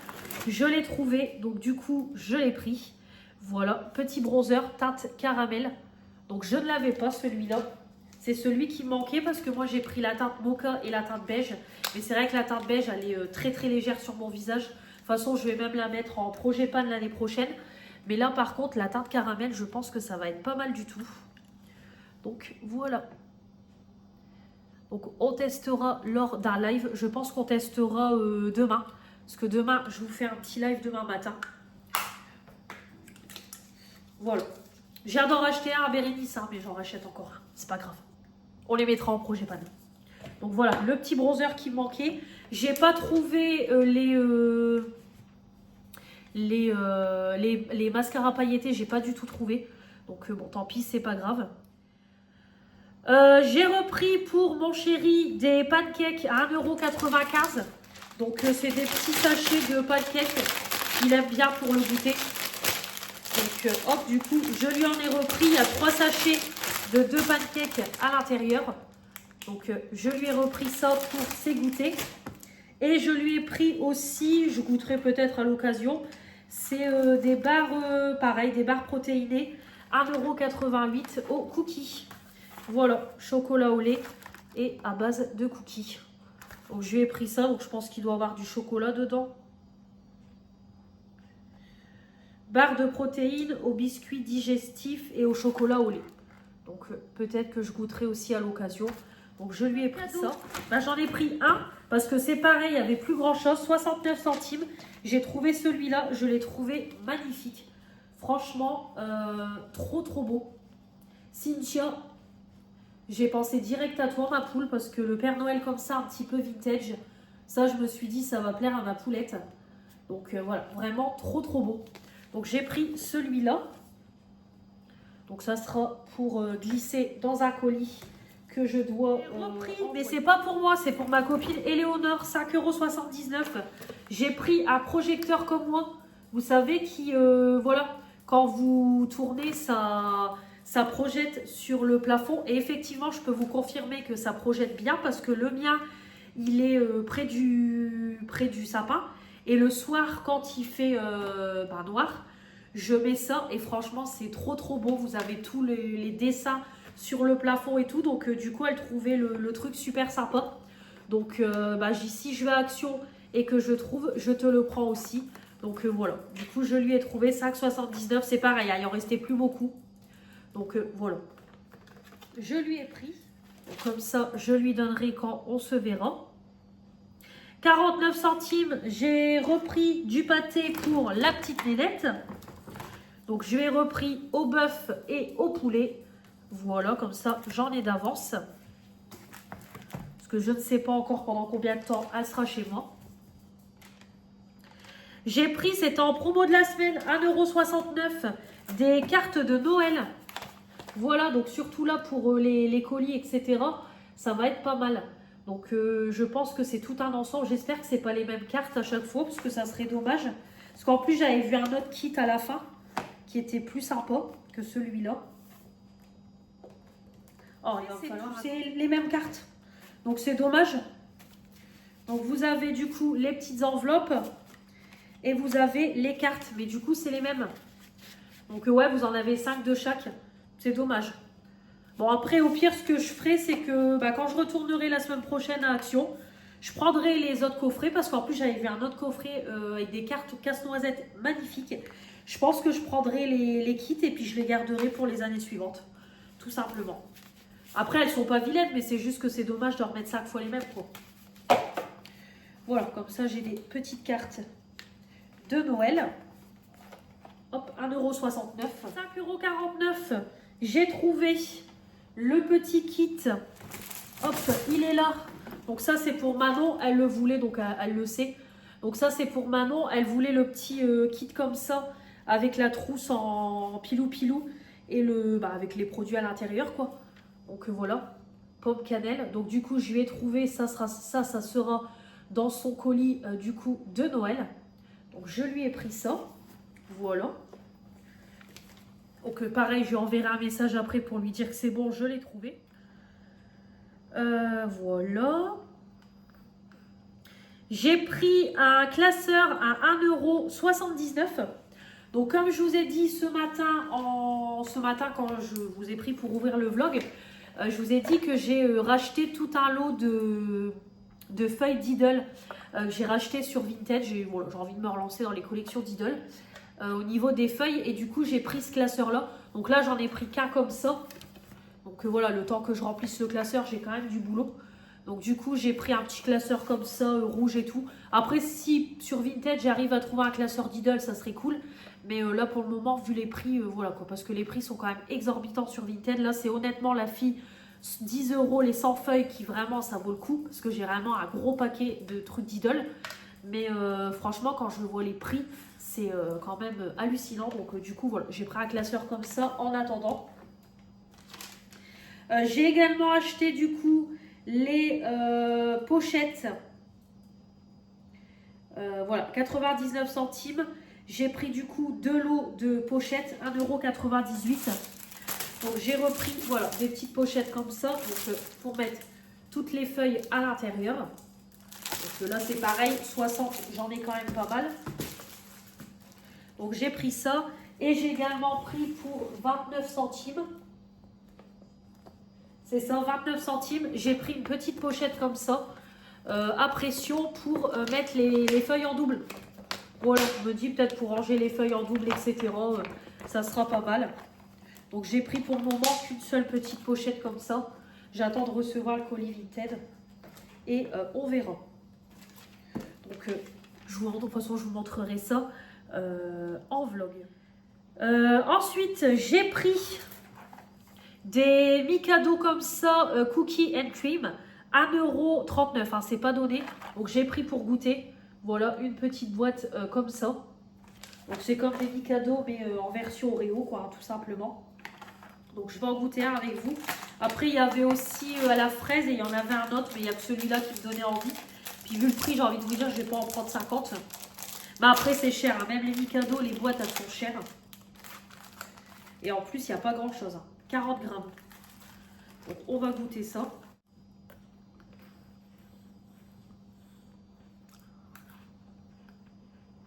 Je l'ai trouvé, donc du coup, je l'ai pris. Voilà, petit bronzer teinte caramel. Donc je ne l'avais pas celui-là. C'est celui qui me manquait parce que moi j'ai pris la teinte mocha et la teinte beige. Mais c'est vrai que la teinte beige, elle est très légère sur mon visage. De toute façon, je vais même la mettre en projet pan l'année prochaine. Mais là, par contre, la teinte caramel, je pense que ça va être pas mal du tout. Donc voilà. Donc on testera lors d'un live. Je pense qu'on testera demain. Parce que demain, je vous fais un petit live demain matin. Voilà. J'ai d'en racheter un à Bérénice, hein, mais j'en rachète encore un. C'est pas grave. On les mettra en projet panneau. Donc voilà, le petit bronzer qui me manquait. J'ai pas trouvé les mascaras pailletés, j'ai pas du tout trouvé. Donc bon, tant pis, c'est pas grave. J'ai repris pour mon chéri des pancakes à 1,95 €. Donc c'est des petits sachets de pancakes qu'il aime bien pour le goûter. Donc hop, du coup, je lui en ai repris. Il y a 3 sachets de 2 pancakes à l'intérieur. Donc je lui ai repris ça pour ses goûters. Et je lui ai pris aussi, je goûterai peut-être à l'occasion, c'est des barres, pareil, des barres protéinées, 1,88 € au cookies. Voilà, chocolat au lait et à base de cookies. Donc je lui ai pris ça, donc je pense qu'il doit avoir du chocolat dedans. Barre de protéines au biscuit digestif et au chocolat au lait. Donc peut-être que je goûterai aussi à l'occasion. Donc je lui ai pris ça. Bah, j'en ai pris un parce que c'est pareil, il n'y avait plus grand chose, 69 centimes. J'ai trouvé celui-là, je l'ai trouvé magnifique. Franchement, trop beau. Cynthia, j'ai pensé direct à toi ma poule parce que le Père Noël comme ça, un petit peu vintage, ça je me suis dit ça va plaire à ma poulette. Donc voilà, vraiment trop beau. Donc j'ai pris celui-là. Donc ça sera pour glisser dans un colis que je dois repris, mais c'est pas pour moi, c'est pour ma copine Éléonore, 5,79 €. J'ai pris un projecteur comme moi, vous savez, qui, voilà, quand vous tournez, ça projette sur le plafond. Et effectivement, je peux vous confirmer que ça projette bien parce que le mien, il est près du sapin. Et le soir, quand il fait noir, je mets ça et franchement, c'est trop beau. Vous avez tous les dessins sur le plafond et tout. Donc, du coup, elle trouvait le truc super sympa. Donc, si je vais à Action et que je trouve, je te le prends aussi. Donc, voilà. Du coup, je lui ai trouvé 5,79 €. C'est pareil, hein, il en restait plus beaucoup. Donc, voilà. Je lui ai pris. Donc, comme ça, je lui donnerai quand on se verra. 49 centimes, j'ai repris du pâté pour la petite nénette. Donc, je l'ai repris au bœuf et au poulet. Voilà, comme ça, j'en ai d'avance. Parce que je ne sais pas encore pendant combien de temps elle sera chez moi. J'ai pris, c'était en promo de la semaine, 1,69 €, des cartes de Noël. Voilà, donc surtout là pour les colis, etc. Ça va être pas mal. Donc je pense que c'est tout un ensemble. J'espère que ce n'est pas les mêmes cartes à chaque fois, parce que ça serait dommage. Parce qu'en plus, j'avais vu un autre kit à la fin, qui était plus sympa que celui-là. Oh, il va falloir... C'est les mêmes cartes. Donc c'est dommage. Donc vous avez du coup les petites enveloppes. Et vous avez les cartes. Mais du coup, c'est les mêmes. Donc ouais, vous en avez 5 de chaque. C'est dommage. Bon, après, au pire, ce que je ferai, c'est que quand je retournerai la semaine prochaine à Action, je prendrai les autres coffrets. Parce qu'en plus, j'avais vu un autre coffret avec des cartes casse-noisette magnifiques. Je pense que je prendrai les kits et puis je les garderai pour les années suivantes. Tout simplement. Après, elles sont pas vilaines, mais c'est juste que c'est dommage de remettre 5 fois les mêmes, quoi. Voilà, comme ça, j'ai des petites cartes de Noël. Hop, 1,69 €. 5,49 €. J'ai trouvé le petit kit. Hop, il est là. Donc ça, c'est pour Manon. Elle le voulait, donc elle le sait. Donc ça, c'est pour Manon. Elle voulait le petit kit comme ça, avec la trousse en pilou-pilou et avec les produits à l'intérieur, quoi. Donc voilà, pomme cannelle. Donc du coup, je lui ai trouvé, ça sera dans son colis du coup de Noël. Donc je lui ai pris ça. Voilà. Donc pareil, je lui enverrai un message après pour lui dire que c'est bon, je l'ai trouvé. Voilà. J'ai pris un classeur à 1,79 €. Donc comme je vous ai dit ce matin quand je vous ai pris pour ouvrir le vlog, je vous ai dit que j'ai racheté tout un lot de feuilles Diddle. J'ai racheté sur Vinted. J'ai envie de me relancer dans les collections Diddle. Au niveau des feuilles, et du coup j'ai pris ce classeur là. Donc là j'en ai pris qu'un comme ça. Donc voilà, le temps que je remplisse le classeur, j'ai quand même du boulot. Donc du coup, j'ai pris un petit classeur comme ça, rouge et tout. Après, si sur Vinted, j'arrive à trouver un classeur Lidl, ça serait cool. Mais là, pour le moment, vu les prix, voilà quoi. Parce que les prix sont quand même exorbitants sur Vinted. Là, c'est honnêtement la fille 10 € les 100 feuilles qui vraiment, ça vaut le coup. Parce que j'ai vraiment un gros paquet de trucs Lidl. Mais franchement, quand je vois les prix, c'est quand même hallucinant. Donc du coup, voilà, j'ai pris un classeur comme ça en attendant. J'ai également acheté du coup les pochettes. Voilà, 99 centimes. J'ai pris du coup 2 lots de pochettes, 1,98 €. Donc j'ai repris voilà, des petites pochettes comme ça. Donc pour mettre toutes les feuilles à l'intérieur. Donc là c'est pareil, 60, j'en ai quand même pas mal. Donc j'ai pris ça. Et j'ai également pris pour 29 centimes. C'est ça, 29 centimes. J'ai pris une petite pochette comme ça, à pression, pour mettre les feuilles en double. Voilà, je me dis peut-être pour ranger les feuilles en double, etc. Ça sera pas mal. Donc j'ai pris pour le moment qu'une seule petite pochette comme ça. J'attends de recevoir le colis Vinted. Et on verra. Donc de toute façon, je vous montrerai ça en vlog. Ensuite, j'ai pris des Mikado comme ça, cookies and cream, 1,39 €, hein, c'est pas donné. Donc j'ai pris pour goûter. Voilà, une petite boîte comme ça. Donc c'est comme des Mikado, mais en version Oreo, quoi, hein, tout simplement. Donc je vais en goûter un avec vous. Après, il y avait aussi à la fraise et il y en avait un autre, mais il y a que celui-là qui me donnait envie. Puis vu le prix, j'ai envie de vous dire, je vais pas en prendre 50. Mais après, c'est cher, hein. Même les Mikado, les boîtes, elles sont chères. Et en plus, il n'y a pas grand-chose, hein. 40 grammes. Donc on va goûter ça.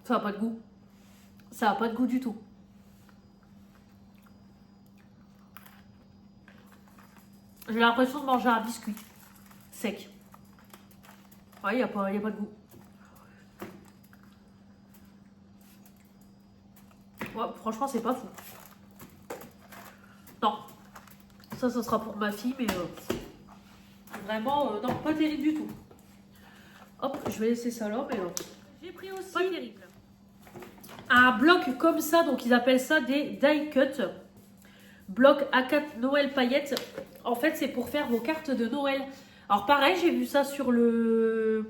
Ça n'a pas de goût. Ça n'a pas de goût du tout. J'ai l'impression de manger un biscuit sec. Ouais, il n'y a pas de goût. Ouais, franchement, c'est pas fou. Non. Ça sera pour ma fille, mais vraiment, non, pas terrible du tout. Hop, je vais laisser ça là, mais j'ai pris aussi pas terrible. Un bloc comme ça, donc ils appellent ça des die cut. Bloc A4 Noël paillettes. En fait, c'est pour faire vos cartes de Noël. Alors pareil, j'ai vu ça sur les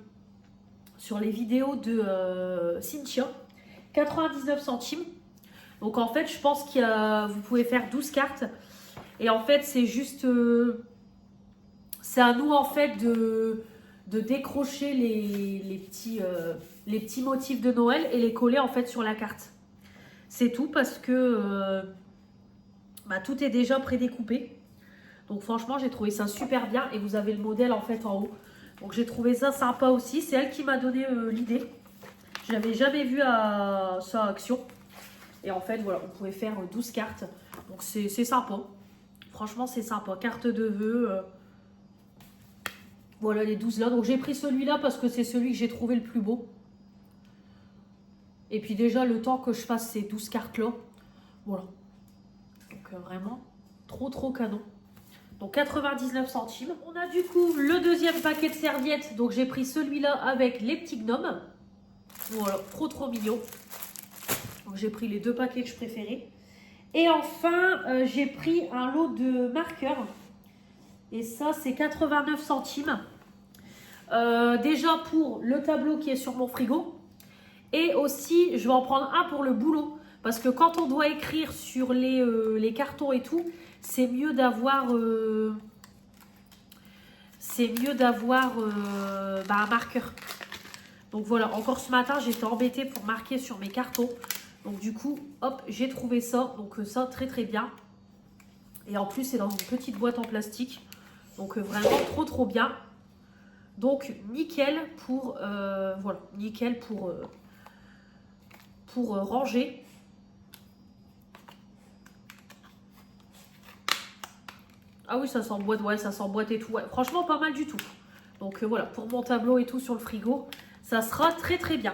vidéos de Cynthia. 99 centimes. Donc en fait, je pense vous pouvez faire 12 cartes. Et en fait, c'est juste... c'est à nous en fait de décrocher les petits motifs de Noël et les coller en fait sur la carte. C'est tout parce que tout est déjà prédécoupé. Donc franchement, j'ai trouvé ça super bien et vous avez le modèle en fait en haut. Donc j'ai trouvé ça sympa aussi. C'est elle qui m'a donné l'idée. Je n'avais jamais vu ça à action. Et en fait, voilà, vous pouvez faire 12 cartes. Donc c'est sympa. Franchement, c'est sympa. Carte de vœux. Voilà les 12 là. Donc j'ai pris celui-là parce que c'est celui que j'ai trouvé le plus beau. Et puis déjà, le temps que je fasse ces 12 cartes là. Voilà. Donc vraiment, trop canon. Donc 99 centimes. On a du coup le deuxième paquet de serviettes. Donc j'ai pris celui-là avec les petits gnomes. Voilà, trop mignon. Donc j'ai pris les deux paquets que je préférais. Et enfin, j'ai pris un lot de marqueurs. Et ça, c'est 89 centimes. Déjà pour le tableau qui est sur mon frigo. Et aussi, je vais en prendre un pour le boulot. Parce que quand on doit écrire sur les cartons et tout, c'est mieux d'avoir un marqueur. Donc voilà, encore ce matin, j'étais embêtée pour marquer sur mes cartons. Donc du coup, hop, j'ai trouvé ça. Donc ça, très bien. Et en plus, c'est dans une petite boîte en plastique. Donc vraiment trop bien. Donc nickel pour voilà, nickel pour ranger. Ah oui, ça s'emboîte, ouais, ça s'emboîte et tout. Ouais, franchement, pas mal du tout. Donc voilà, pour mon tableau et tout sur le frigo, ça sera très bien.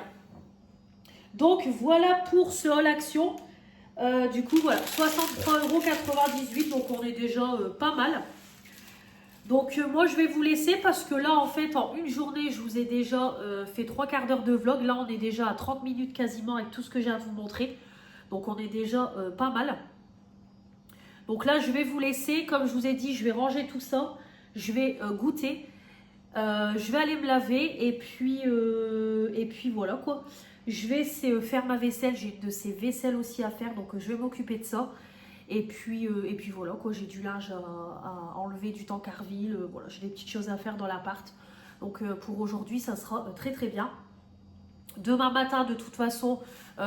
Donc voilà pour ce haul action. Du coup, voilà, 63,98 €. Donc on est déjà pas mal. Donc moi je vais vous laisser parce que là en fait en une journée je vous ai déjà fait 3/4 d'heure de vlog. Là on est déjà à 30 minutes quasiment avec tout ce que j'ai à vous montrer. Donc on est déjà pas mal. Donc là je vais vous laisser, comme je vous ai dit, je vais ranger tout ça. Je vais goûter. Je vais aller me laver et puis voilà quoi. Je vais faire ma vaisselle. J'ai de ces vaisselles aussi à faire donc je vais m'occuper de ça. Et puis voilà quoi, j'ai du linge à enlever du Tancarville, voilà, j'ai des petites choses à faire dans l'appart. Donc pour aujourd'hui, ça sera très très bien. Demain matin, de toute façon,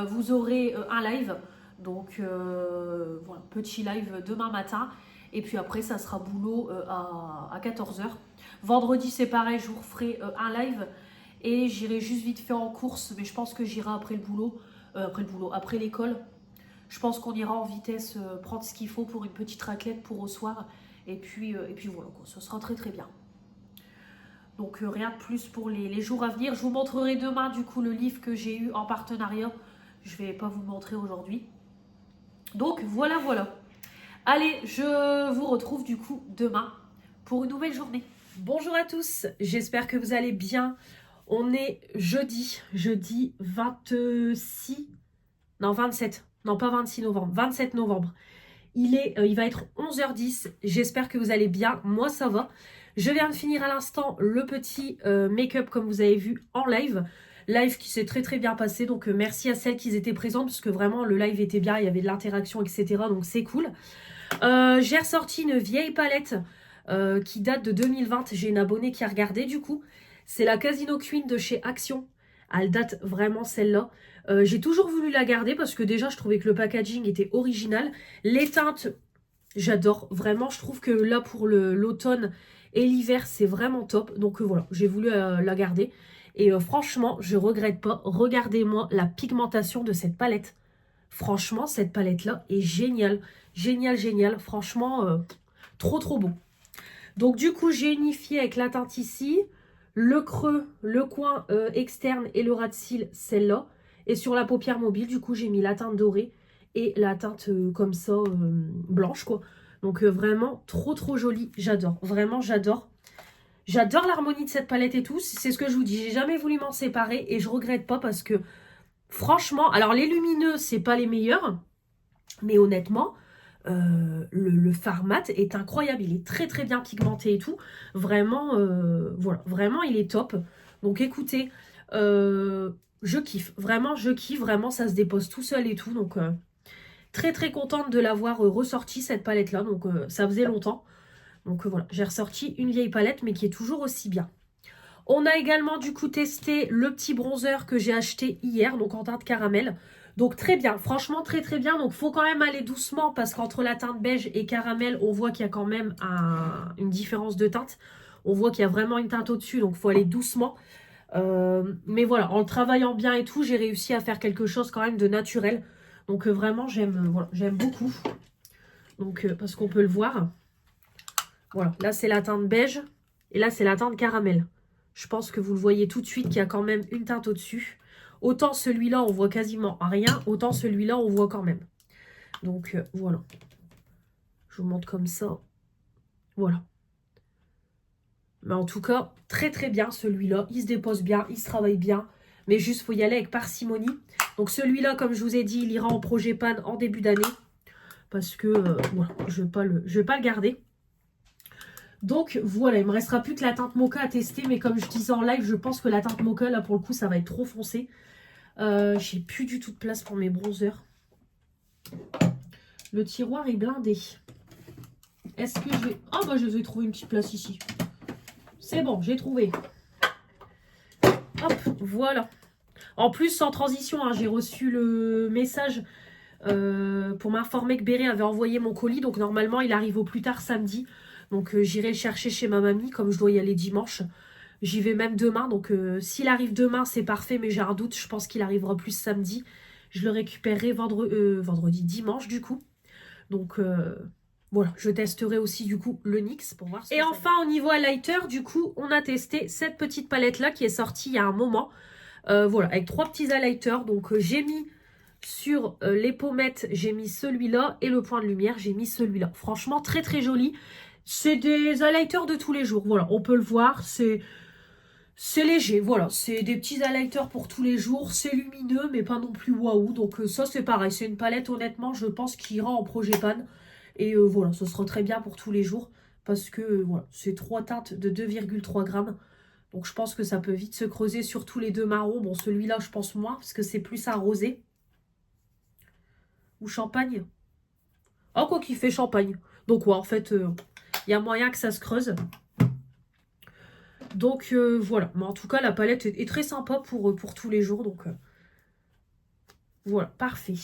vous aurez un live. Donc voilà, petit live demain matin. Et puis après, ça sera boulot à 14 h. Vendredi, c'est pareil, je vous referai un live. Et j'irai juste vite fait en course, mais je pense que j'irai après le boulot, après l'école. Je pense qu'on ira en vitesse prendre ce qu'il faut pour une petite raclette pour au soir. Et puis voilà, quoi, ça sera très très bien. Donc rien de plus pour les jours à venir. Je vous montrerai demain du coup le livre que j'ai eu en partenariat. Je ne vais pas vous le montrer aujourd'hui. Donc voilà, voilà. Allez, je vous retrouve du coup demain pour une nouvelle journée. Bonjour à tous, j'espère que vous allez bien. On est jeudi 26, non 27. Non, pas 26 novembre, 27 novembre. Il va être 11h10. J'espère que vous allez bien. Moi, ça va. Je viens de finir à l'instant le petit make-up, comme vous avez vu, en live. Live qui s'est très très bien passé. Donc, merci à celles qui étaient présentes, parce que vraiment, le live était bien. Il y avait de l'interaction, etc. Donc, c'est cool. J'ai ressorti une vieille palette qui date de 2020. J'ai une abonnée qui a regardé, du coup. C'est la Casino Queen de chez Action. Elle date vraiment, celle-là. J'ai toujours voulu la garder parce que déjà je trouvais que le packaging était original. Les teintes, j'adore vraiment. Je trouve que là pour l'automne et l'hiver c'est vraiment top. Donc voilà, j'ai voulu la garder. Et franchement, je regrette pas. Regardez-moi la pigmentation de cette palette. Franchement, cette palette-là est géniale. Génial, génial. Franchement, trop trop beau. Donc du coup, j'ai unifié avec la teinte ici. Le creux, le coin externe et le ras de cils, celle-là. Et sur la paupière mobile, du coup, j'ai mis la teinte dorée et la teinte comme ça, blanche, quoi. Donc, vraiment, trop, trop jolie. J'adore. Vraiment, j'adore. J'adore l'harmonie de cette palette et tout. C'est ce que je vous dis. J'ai jamais voulu m'en séparer et je regrette pas parce que, franchement, alors, les lumineux, c'est pas les meilleurs. Mais honnêtement, le fard mat est incroyable. Il est très, très bien pigmenté et tout. Vraiment, voilà. Vraiment, il est top. Donc, écoutez... je kiffe, vraiment ça se dépose tout seul et tout, donc très très contente de l'avoir ressorti cette palette là, donc ça faisait longtemps, donc voilà, j'ai ressorti une vieille palette mais qui est toujours aussi bien. On a également du coup testé le petit bronzer que j'ai acheté hier, donc en teinte caramel, donc très bien, franchement très très bien, donc faut quand même aller doucement parce qu'entre la teinte beige et caramel, on voit qu'il y a quand même une différence de teinte, on voit qu'il y a vraiment une teinte au-dessus, donc faut aller doucement. Mais voilà, en le travaillant bien et tout, j'ai réussi à faire quelque chose quand même de naturel. Donc vraiment, j'aime beaucoup. Donc parce qu'on peut le voir. Voilà, là c'est la teinte beige et là c'est la teinte caramel. Je pense que vous le voyez tout de suite qu'il y a quand même une teinte au-dessus. Autant celui-là, on voit quasiment rien. Autant celui-là, on voit quand même. Donc voilà. Je vous montre comme ça. Voilà. Mais en tout cas, très très bien celui-là. Il se dépose bien, il se travaille bien. Mais juste, il faut y aller avec parcimonie. Donc celui-là, comme je vous ai dit, il ira en projet pan en début d'année. Parce que, voilà, je ne vais pas le garder. Donc voilà, il ne me restera plus que la teinte mocha à tester. Mais comme je disais en live, je pense que la teinte mocha, là pour le coup, ça va être trop foncé. J'ai plus du tout de place pour mes bronzers. Le tiroir est blindé. Est-ce que je vais... Ah bah je vais trouver une petite place ici. C'est bon, j'ai trouvé. Hop, voilà. En plus, sans transition, hein, j'ai reçu le message pour m'informer que Béré avait envoyé mon colis. Donc, normalement, il arrive au plus tard samedi. Donc, j'irai le chercher chez ma mamie, comme je dois y aller dimanche. J'y vais même demain. Donc, s'il arrive demain, c'est parfait. Mais j'ai un doute. Je pense qu'il arrivera plus samedi. Je le récupérerai dimanche, du coup. Donc... voilà, je testerai aussi du coup le NYX pour voir. Et enfin au niveau highlighter, du coup, on a testé cette petite palette là qui est sortie il y a un moment. Voilà, avec 3 petits highlighters. Donc j'ai mis sur les pommettes, j'ai mis celui-là et le point de lumière, j'ai mis celui-là. Franchement, très très joli. C'est des highlighters de tous les jours. Voilà, on peut le voir. C'est léger. Voilà, c'est des petits highlighters pour tous les jours. C'est lumineux, mais pas non plus waouh. Donc ça, c'est pareil. C'est une palette, honnêtement, je pense, qui ira en projet pan. Et voilà, ce sera très bien pour tous les jours. Parce que, voilà, c'est 3 teintes de 2,3 grammes. Donc je pense que ça peut vite se creuser, surtout les deux marrons. Bon, celui-là, je pense moins, parce que c'est plus un rosé. Ou champagne. Oh, quoi qu'il fait champagne. Donc, ouais, en fait, il y a moyen que ça se creuse. Donc, voilà. Mais en tout cas, la palette est très sympa pour tous les jours. Donc, voilà, parfait.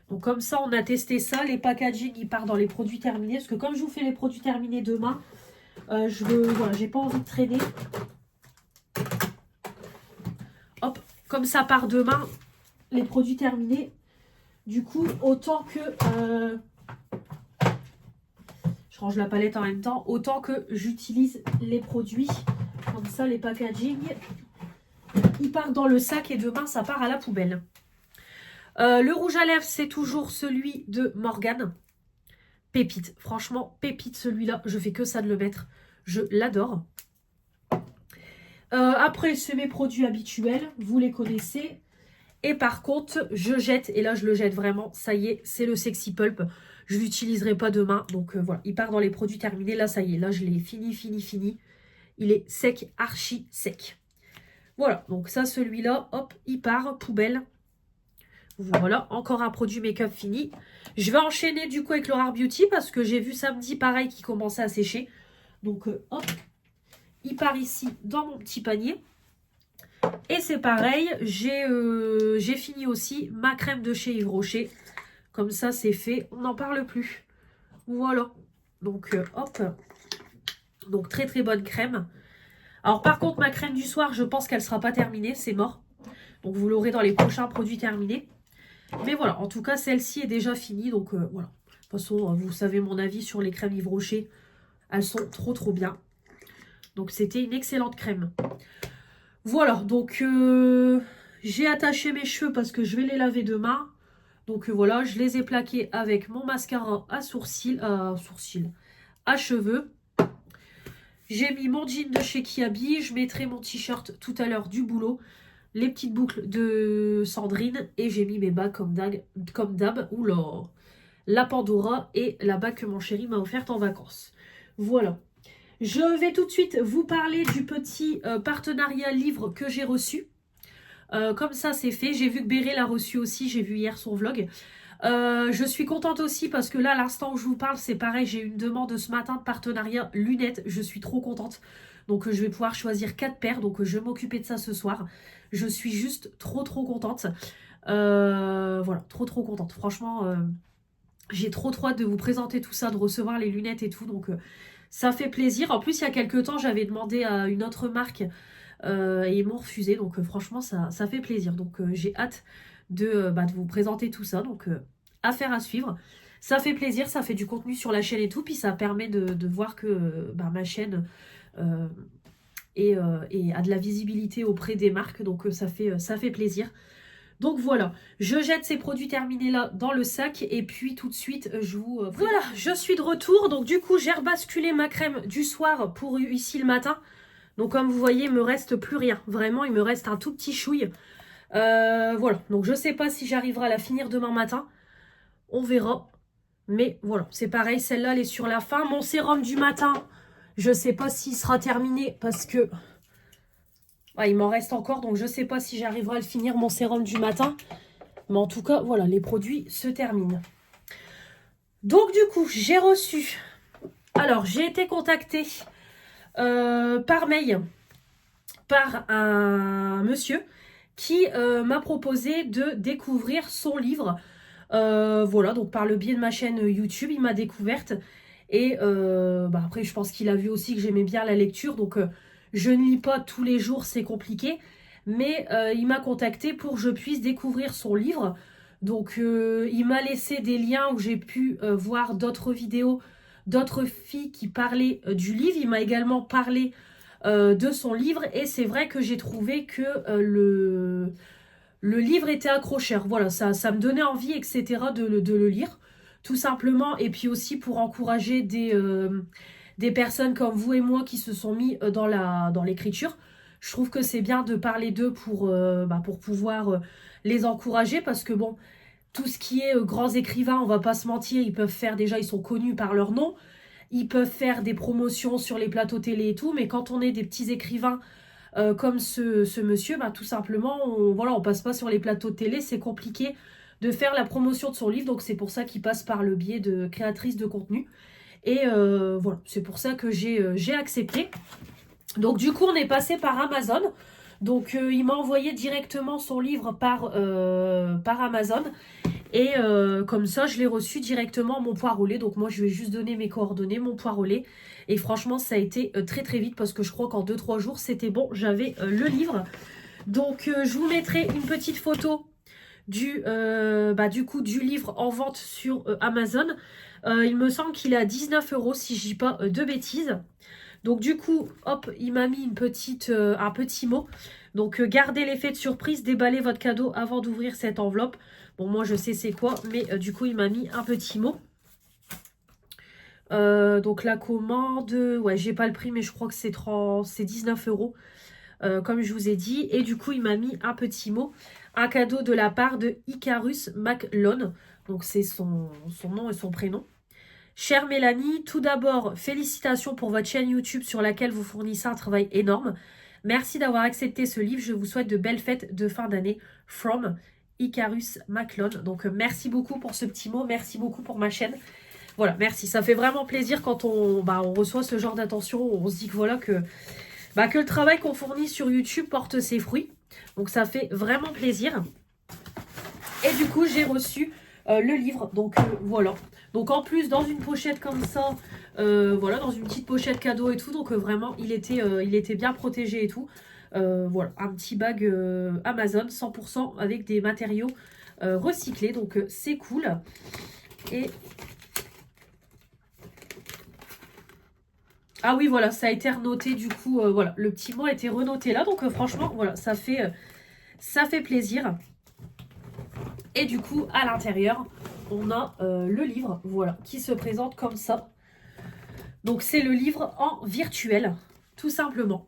Donc, comme ça, on a testé ça. Les packaging, ils partent dans les produits terminés. Parce que comme je vous fais les produits terminés demain, voilà, j'ai pas envie de traîner. Hop, comme ça part demain, les produits terminés. Du coup, autant que... je range la palette en même temps. Autant que j'utilise les produits. Comme ça, les packaging, ils partent dans le sac et demain, ça part à la poubelle. Le rouge à lèvres, c'est toujours celui de Morgane. Pépite. Franchement, pépite celui-là. Je fais que ça de le mettre. Je l'adore. Après, c'est mes produits habituels. Vous les connaissez. Et par contre, je jette. Et là, je le jette vraiment. Ça y est, c'est le Sexy Pulp. Je ne l'utiliserai pas demain. Donc voilà, il part dans les produits terminés. Là, ça y est. Là, je l'ai fini. Il est sec, archi sec. Voilà, donc ça, celui-là, hop, il part, poubelle. Voilà, encore un produit make-up fini. Je vais enchaîner du coup avec L'Orar Beauty parce que j'ai vu samedi pareil qui commençait à sécher. Donc hop, il part ici dans mon petit panier. Et c'est pareil, j'ai fini aussi ma crème de chez Yves Rocher. Comme ça, c'est fait, on n'en parle plus. Voilà, donc hop. Donc très très bonne crème. Alors par contre, ma crème du soir, je pense qu'elle ne sera pas terminée, c'est mort. Donc vous l'aurez dans les prochains produits terminés. Mais voilà, en tout cas, celle-ci est déjà finie. Donc voilà. De toute façon, vous savez mon avis sur les crèmes Yves Rocher. Elles sont trop bien. Donc c'était une excellente crème. Voilà, donc j'ai attaché mes cheveux parce que je vais les laver demain. Donc voilà, je les ai plaqués avec mon mascara à à cheveux. J'ai mis mon jean de chez Kiabi. Je mettrai mon t-shirt tout à l'heure du boulot. Les petites boucles de Sandrine. Et j'ai mis mes bagues comme d'hab. Oula, la Pandora et la bague que mon chéri m'a offerte en vacances. Voilà. Je vais tout de suite vous parler du petit partenariat livre que j'ai reçu. Comme ça, c'est fait. J'ai vu que Béré l'a reçu aussi. J'ai vu hier son vlog. Je suis contente aussi parce que là, à l'instant où je vous parle, c'est pareil. J'ai eu une demande ce matin de partenariat lunettes. Je suis trop contente. Donc, je vais pouvoir choisir 4 paires. Donc, je vais m'occuper de ça ce soir. Je suis juste trop contente. Voilà, trop contente. Franchement, j'ai trop hâte de vous présenter tout ça, de recevoir les lunettes et tout. Donc, ça fait plaisir. En plus, il y a quelques temps, j'avais demandé à une autre marque et ils m'ont refusé. Donc, franchement, ça fait plaisir. Donc, j'ai hâte de vous présenter tout ça. Donc, affaire à suivre. Ça fait plaisir, ça fait du contenu sur la chaîne et tout. Puis, ça permet de voir que ma chaîne a de la visibilité auprès des marques. Donc, ça fait plaisir. Donc voilà, je jette ces produits terminés là dans le sac et puis tout de suite je vous... Voilà, je suis de retour. Donc du coup j'ai rebasculé ma crème du soir pour ici le matin. Donc comme vous voyez il me reste plus rien. Vraiment il me reste un tout petit chouille. Voilà, donc je sais pas si j'arriverai à la finir demain matin. On verra. Mais voilà, c'est pareil, celle-là elle est sur la fin. Mon sérum du matin, je sais pas s'il sera terminé parce que... il m'en reste encore, donc je ne sais pas si j'arriverai à le finir, mon sérum du matin. Mais en tout cas, voilà, les produits se terminent. Donc du coup, j'ai reçu... Alors, j'ai été contactée par mail par un monsieur qui m'a proposé de découvrir son livre. Voilà, donc par le biais de ma chaîne YouTube, il m'a découverte. Et après, je pense qu'il a vu aussi que j'aimais bien la lecture, donc... je ne lis pas tous les jours, c'est compliqué. Mais il m'a contacté pour que je puisse découvrir son livre. Donc il m'a laissé des liens où j'ai pu voir d'autres vidéos, d'autres filles qui parlaient du livre. Il m'a également parlé de son livre. Et c'est vrai que j'ai trouvé que le livre était accrocheur. Voilà, ça me donnait envie, etc. de le lire. Tout simplement. Et puis aussi pour encourager des personnes comme vous et moi qui se sont mis dans l'écriture. Je trouve que c'est bien de parler d'eux pour pouvoir les encourager parce que bon, tout ce qui est grands écrivains, on va pas se mentir, ils peuvent faire déjà, ils sont connus par leur nom, ils peuvent faire des promotions sur les plateaux télé et tout, mais quand on est des petits écrivains comme ce monsieur, tout simplement, on passe pas sur les plateaux de télé, c'est compliqué de faire la promotion de son livre, donc c'est pour ça qu'il passe par le biais de créatrices de contenu. Et voilà, c'est pour ça que j'ai accepté. Donc du coup, on est passé par Amazon. Donc il m'a envoyé directement son livre par Amazon. Et comme ça, je l'ai reçu directement mon poids au lait. Donc moi, je lui ai juste donné mes coordonnées, mon poids au lait. Et franchement, ça a été très très vite parce que je crois qu'en 2-3 jours, c'était bon. J'avais le livre. Donc je vous mettrai une petite photo du livre en vente sur Amazon. Il me semble qu'il est à 19 € si je dis pas de bêtises. Donc du coup, hop, il m'a mis un petit mot. Donc gardez l'effet de surprise, déballez votre cadeau avant d'ouvrir cette enveloppe. Bon, moi je sais c'est quoi, mais du coup il m'a mis un petit mot. Donc la commande, ouais, j'ai pas le prix, mais je crois que c'est 19 €, comme je vous ai dit. Et du coup il m'a mis un petit mot, un cadeau de la part de Icarus McLone. Donc c'est son nom et son prénom. Chère Mélanie, tout d'abord, félicitations pour votre chaîne YouTube sur laquelle vous fournissez un travail énorme. Merci d'avoir accepté ce livre. Je vous souhaite de belles fêtes de fin d'année. From Icarus McLone. Donc, merci beaucoup pour ce petit mot. Merci beaucoup pour ma chaîne. Voilà, merci. Ça fait vraiment plaisir quand on reçoit ce genre d'attention. On se dit que voilà que le travail qu'on fournit sur YouTube porte ses fruits. Donc, ça fait vraiment plaisir. Et du coup, j'ai reçu le livre. Donc, voilà. Donc en plus dans une pochette comme ça, dans une petite pochette cadeau et tout, donc vraiment il était bien protégé et tout. Voilà, un petit bag Amazon 100% avec des matériaux recyclés, donc c'est cool. Et ah oui, voilà, ça a été renoté du coup, voilà, le petit mot a été renoté là, donc franchement, voilà, ça fait plaisir. Et du coup, à l'intérieur, on a le livre, voilà, qui se présente comme ça. Donc, c'est le livre en virtuel, tout simplement.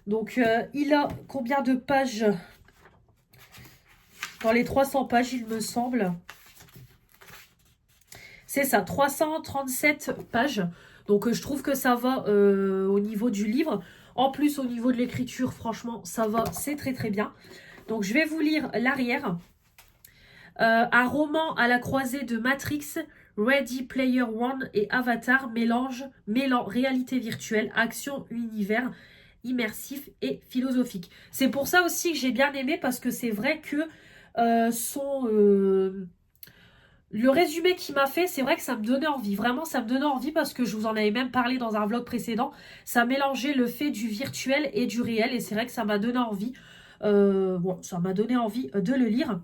Donc, il a combien de pages? Dans les 300 pages, il me semble. C'est ça, 337 pages. Donc, je trouve que ça va au niveau du livre. En plus, au niveau de l'écriture, franchement, ça va, c'est très très bien. Donc, je vais vous lire l'arrière. Un roman à la croisée de Matrix, Ready Player One et Avatar mêlant réalité virtuelle, action, univers immersif et philosophique. C'est pour ça aussi que j'ai bien aimé parce que c'est vrai que le résumé qu'il m'a fait, c'est vrai que ça me donnait envie. Vraiment, ça me donnait envie parce que je vous en avais même parlé dans un vlog précédent. Ça mélangeait le fait du virtuel et du réel et c'est vrai que ça m'a donné envie. Ça m'a donné envie de le lire.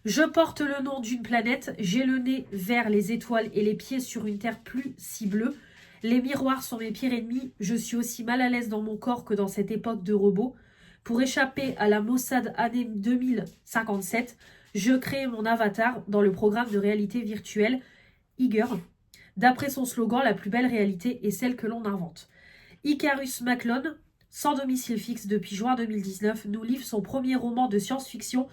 Je porte le nom d'une planète, j'ai le nez vers les étoiles et les pieds sur une terre plus si bleue. Les miroirs sont mes pires ennemis, je suis aussi mal à l'aise dans mon corps que dans cette époque de robots. Pour échapper à la Mossad année 2057, je crée mon avatar dans le programme de réalité virtuelle Iger. D'après son slogan, la plus belle réalité est celle que l'on invente. Icarus McLone, sans domicile fixe depuis juin 2019, nous livre son premier roman de science-fiction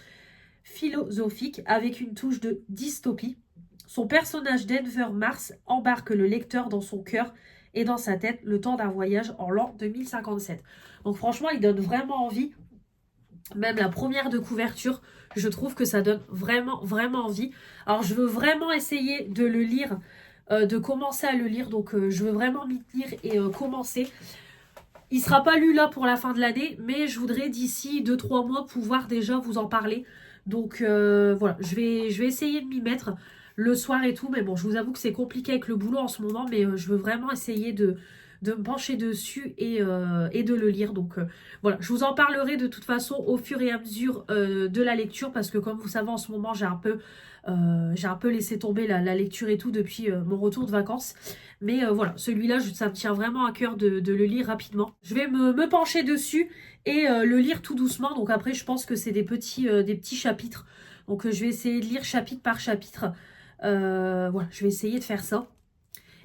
philosophique avec une touche de dystopie. Son personnage Denver Mars embarque le lecteur dans son cœur et dans sa tête le temps d'un voyage en l'an 2057. Donc franchement, il donne vraiment envie. Même la première de couverture, je trouve que ça donne vraiment, vraiment envie. Alors je veux vraiment essayer de le lire, de commencer à le lire. Donc je veux vraiment m'y tenir et commencer. Il ne sera pas lu là pour la fin de l'année, mais je voudrais d'ici 2-3 mois pouvoir déjà vous en parler. Donc voilà, je vais essayer de m'y mettre le soir et tout. Mais bon, je vous avoue que c'est compliqué avec le boulot en ce moment. Mais je veux vraiment essayer de me pencher dessus et de le lire. Donc voilà, je vous en parlerai de toute façon au fur et à mesure de la lecture. Parce que comme vous savez, en ce moment, j'ai un peu laissé tomber la lecture et tout depuis mon retour de vacances. Mais voilà, celui-là, ça me tient vraiment à cœur de le lire rapidement. Je vais me pencher dessus et le lire tout doucement. Donc après, je pense que c'est des petits chapitres. Donc je vais essayer de lire chapitre par chapitre. Voilà, je vais essayer de faire ça.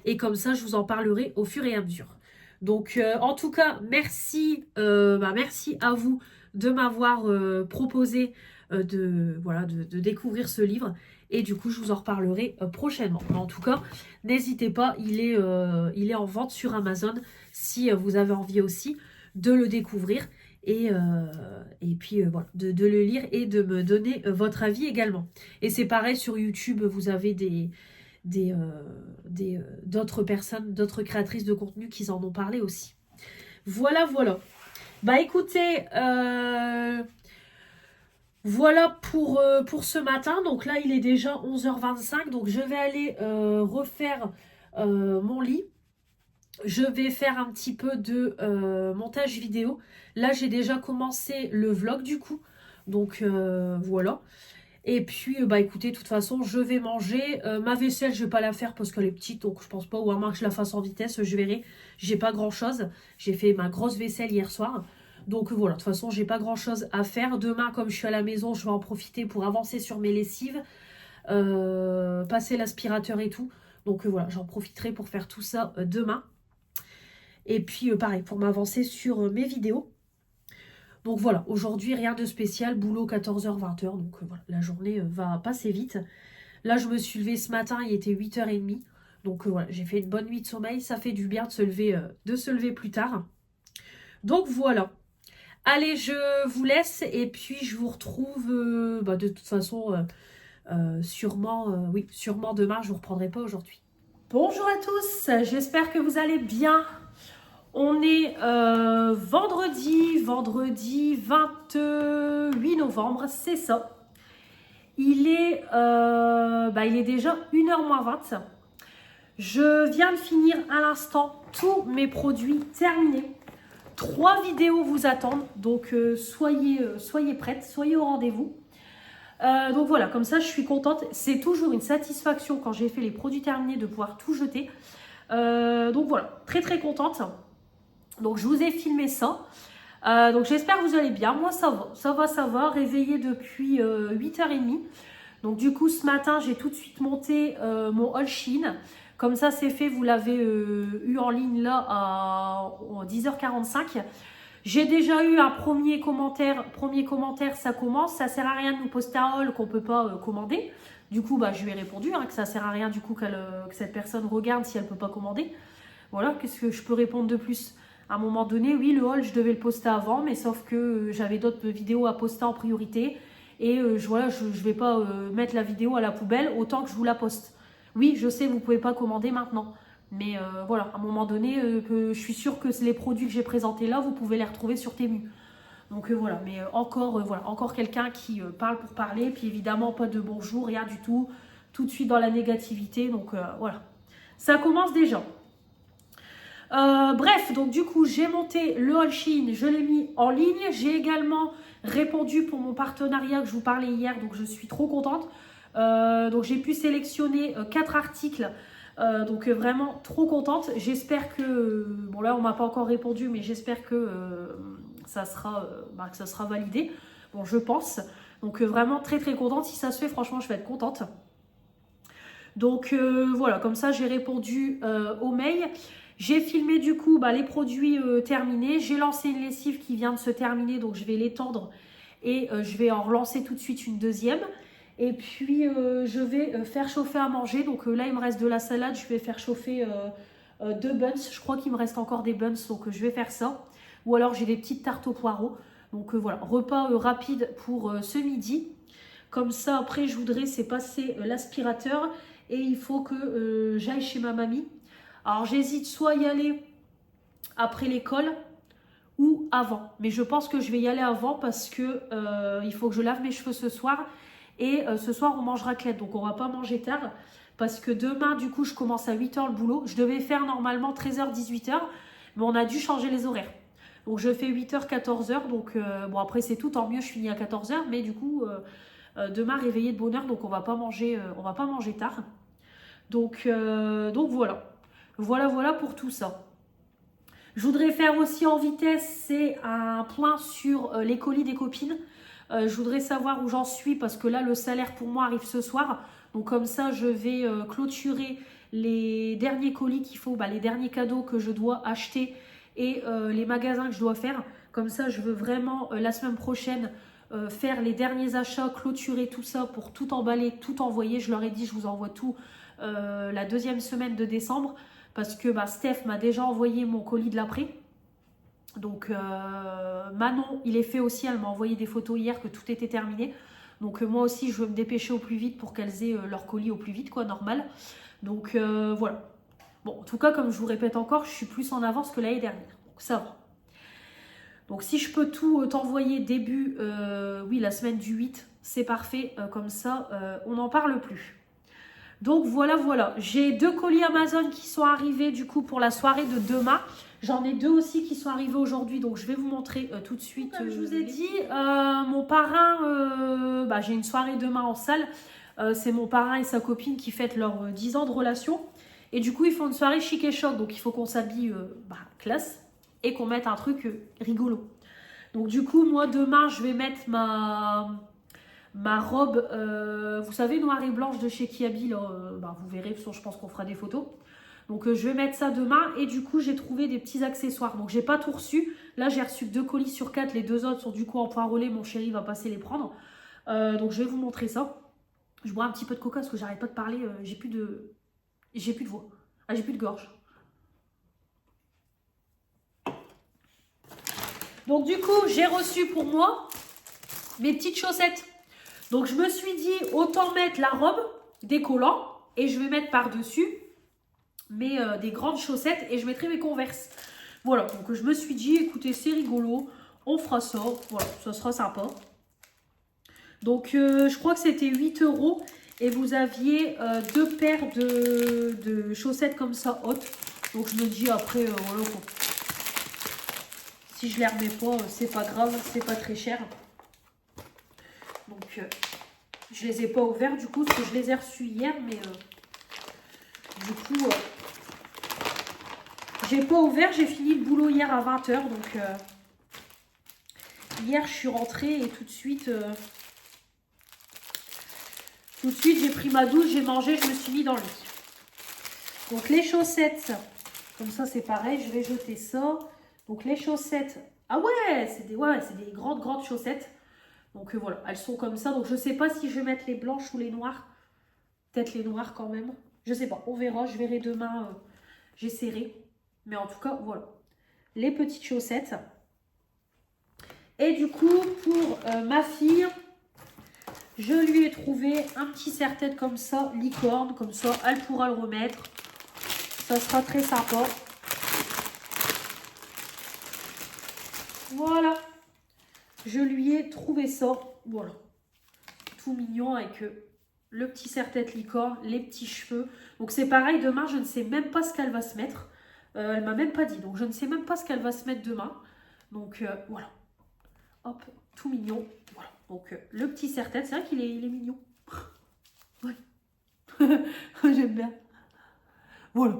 Et comme ça, je vous en parlerai au fur et à mesure. Donc, en tout cas, merci à vous de m'avoir proposé voilà, de découvrir ce livre. Et du coup, je vous en reparlerai prochainement. Mais en tout cas, n'hésitez pas, il est en vente sur Amazon si vous avez envie aussi de le découvrir. Et puis voilà, de le lire et de me donner votre avis également. Et c'est pareil sur YouTube, vous avez d'autres personnes, d'autres créatrices de contenu qui en ont parlé aussi. Voilà, voilà. Bah écoutez, voilà pour ce matin. Donc là, il est déjà 11h25. Donc je vais aller refaire mon lit. Je vais faire un petit peu de montage vidéo. Là, j'ai déjà commencé le vlog du coup. Donc voilà. Et puis, bah écoutez, de toute façon, je vais manger. Ma vaisselle, je vais pas la faire parce qu'elle est petite, donc je pense pas. Ou à moins que je la fasse en vitesse, je verrai. J'ai pas grand chose. J'ai fait ma grosse vaisselle hier soir. Donc voilà, de toute façon, j'ai pas grand chose à faire. Demain, comme je suis à la maison, je vais en profiter pour avancer sur mes lessives, passer l'aspirateur et tout. Donc voilà, j'en profiterai pour faire tout ça demain. Et puis, pareil, pour m'avancer sur mes vidéos. Donc voilà, aujourd'hui, rien de spécial, boulot 14h, 20h, donc voilà, la journée va passer vite. Là, je me suis levée ce matin, il était 8h30, donc voilà, j'ai fait une bonne nuit de sommeil, ça fait du bien de se lever plus tard. Donc voilà. Allez, je vous laisse et puis je vous retrouve, de toute façon, sûrement demain, je ne vous reprendrai pas aujourd'hui. Bonjour à tous, j'espère que vous allez bien. On est vendredi 28 novembre, c'est ça. Il est déjà 1h moins 20. Je viens de finir à l'instant tous mes produits terminés. 3 vidéos vous attendent, donc soyez prêtes, soyez au rendez-vous. Donc voilà, comme ça je suis contente. C'est toujours une satisfaction quand j'ai fait les produits terminés de pouvoir tout jeter. Donc voilà, très très contente. Donc je vous ai filmé ça. Donc j'espère que vous allez bien. Moi ça va. Réveillée depuis 8h30. Donc du coup ce matin j'ai tout de suite monté mon haul Shein. Comme ça c'est fait, vous l'avez eu en ligne là à 10h45. J'ai déjà eu un premier commentaire, ça commence, ça sert à rien de nous poster un haul qu'on peut pas commander. Du coup je lui ai répondu que ça sert à rien du coup que cette personne regarde si elle peut pas commander. Voilà, qu'est-ce que je peux répondre de plus? À un moment donné, oui, le haul, je devais le poster avant, mais sauf que j'avais d'autres vidéos à poster en priorité. Et je vais pas mettre la vidéo à la poubelle autant que je vous la poste. Oui, je sais, vous pouvez pas commander maintenant. Mais voilà, à un moment donné, je suis sûre que les produits que j'ai présentés là, vous pouvez les retrouver sur Temu. Donc voilà, mais encore quelqu'un qui parle pour parler. Puis évidemment, pas de bonjour, rien du tout. Tout de suite dans la négativité. Donc voilà, ça commence déjà. Bref, donc du coup, j'ai monté le haul Shein, je l'ai mis en ligne. J'ai également répondu pour mon partenariat que je vous parlais hier, donc je suis trop contente. Donc j'ai pu sélectionner 4 articles, donc vraiment trop contente. J'espère que, bon là on m'a pas encore répondu, mais j'espère que ça sera validé. Bon, je pense. Donc vraiment très très contente. Si ça se fait, franchement, je vais être contente. Donc voilà, comme ça j'ai répondu au mail. J'ai filmé du coup les produits terminés. J'ai lancé une lessive qui vient de se terminer, donc je vais l'étendre et je vais en relancer tout de suite une deuxième. Et puis je vais faire chauffer à manger. Donc là il me reste de la salade, je vais faire chauffer 2 buns. Je crois qu'il me reste encore des buns, donc je vais faire ça. Ou alors j'ai des petites tartes aux poireaux. Donc voilà, repas rapide pour ce midi. Comme ça après je voudrais c'est passer l'aspirateur et il faut que j'aille chez ma mamie. Alors j'hésite soit y aller après l'école ou avant. Mais je pense que je vais y aller avant parce que il faut que je lave mes cheveux ce soir. Et ce soir on mange raclette. Donc on va pas manger tard. Parce que demain du coup je commence à 8h le boulot. Je devais faire normalement 13h, 18h. Mais on a dû changer les horaires. Donc je fais 8h, 14h. Donc bon après c'est tout. Tant mieux je finis à 14h. Mais du coup demain réveillé de bonne heure. Donc on va pas manger tard. Donc voilà. Voilà pour tout ça. Je voudrais faire aussi en vitesse, c'est un point sur les colis des copines. Je voudrais savoir où j'en suis parce que là, le salaire pour moi arrive ce soir. Donc comme ça, je vais clôturer les derniers colis qu'il faut, les derniers cadeaux que je dois acheter et les magasins que je dois faire. Comme ça, je veux vraiment la semaine prochaine faire les derniers achats, clôturer tout ça pour tout emballer, tout envoyer. Je leur ai dit, je vous envoie tout la deuxième semaine de décembre parce que Steph m'a déjà envoyé mon colis de l'après. Donc Manon, il est fait aussi, elle m'a envoyé des photos hier que tout était terminé. Donc moi aussi, je veux me dépêcher au plus vite pour qu'elles aient leur colis au plus vite, quoi, normal. Donc voilà. Bon, en tout cas, comme je vous répète encore, je suis plus en avance que l'année dernière. Donc ça va. Donc si je peux tout t'envoyer début, oui, la semaine du 8, c'est parfait. Comme ça, on n'en parle plus. Donc voilà. J'ai 2 colis Amazon qui sont arrivés du coup pour la soirée de demain. J'en ai 2 aussi qui sont arrivés aujourd'hui, donc je vais vous montrer tout de suite. Comme je vous ai dit, mon parrain, j'ai une soirée demain en salle. C'est mon parrain et sa copine qui fêtent leurs 10 ans de relation. Et du coup, ils font une soirée chic et choc, donc il faut qu'on s'habille classe et qu'on mette un truc rigolo. Donc du coup, moi demain, je vais mettre ma robe, vous savez, noire et blanche de chez Kiabi, là, vous verrez, je pense qu'on fera des photos. Donc je vais mettre ça demain et du coup j'ai trouvé des petits accessoires. Donc j'ai pas tout reçu. Là j'ai reçu 2 colis sur 4. Les 2 autres sont du coup en point relais. Mon chéri va passer les prendre. Donc je vais vous montrer ça. Je bois un petit peu de coca parce que j'arrête pas de parler. J'ai plus de voix. Ah, j'ai plus de gorge. Donc du coup j'ai reçu pour moi mes petites chaussettes. Donc je me suis dit autant mettre la robe, des collants et je vais mettre par-dessus des grandes chaussettes et je mettrai mes Converse. Voilà, donc je me suis dit, écoutez, c'est rigolo, on fera ça, voilà, ça sera sympa. Donc je crois que c'était 8 € et vous aviez 2 paires de chaussettes comme ça hautes. Donc je me dis après, voilà quoi. Si je les remets pas, c'est pas grave, c'est pas très cher. Donc je les ai pas ouverts du coup parce que je les ai reçus hier, mais du coup j'ai pas ouvert, j'ai fini le boulot hier à 20 h. Donc hier je suis rentrée et tout de suite j'ai pris ma douche, j'ai mangé, je me suis mis dans le lit. Donc les chaussettes, comme ça c'est pareil, je vais jeter ça. Donc les chaussettes, ah ouais, c'est des grandes chaussettes. Donc voilà, elles sont comme ça. Donc je sais pas si je vais mettre les blanches ou les noires. Peut-être les noires quand même. Je sais pas, on verra, je verrai demain, j'essaierai. Mais en tout cas, voilà. Les petites chaussettes. Et du coup, pour ma fille, je lui ai trouvé un petit serre-tête comme ça, licorne, comme ça, elle pourra le remettre. Ça sera très sympa. Voilà. Je lui ai trouvé ça. Voilà. Tout mignon avec le petit serre-tête licorne, les petits cheveux. Donc c'est pareil, demain, je ne sais même pas ce qu'elle va se mettre. Elle m'a même pas dit, donc je ne sais même pas ce qu'elle va se mettre demain. Donc voilà. Hop, tout mignon. Voilà. Donc le petit serre-tête, c'est vrai qu'il est mignon. Ouais. J'aime bien. Voilà.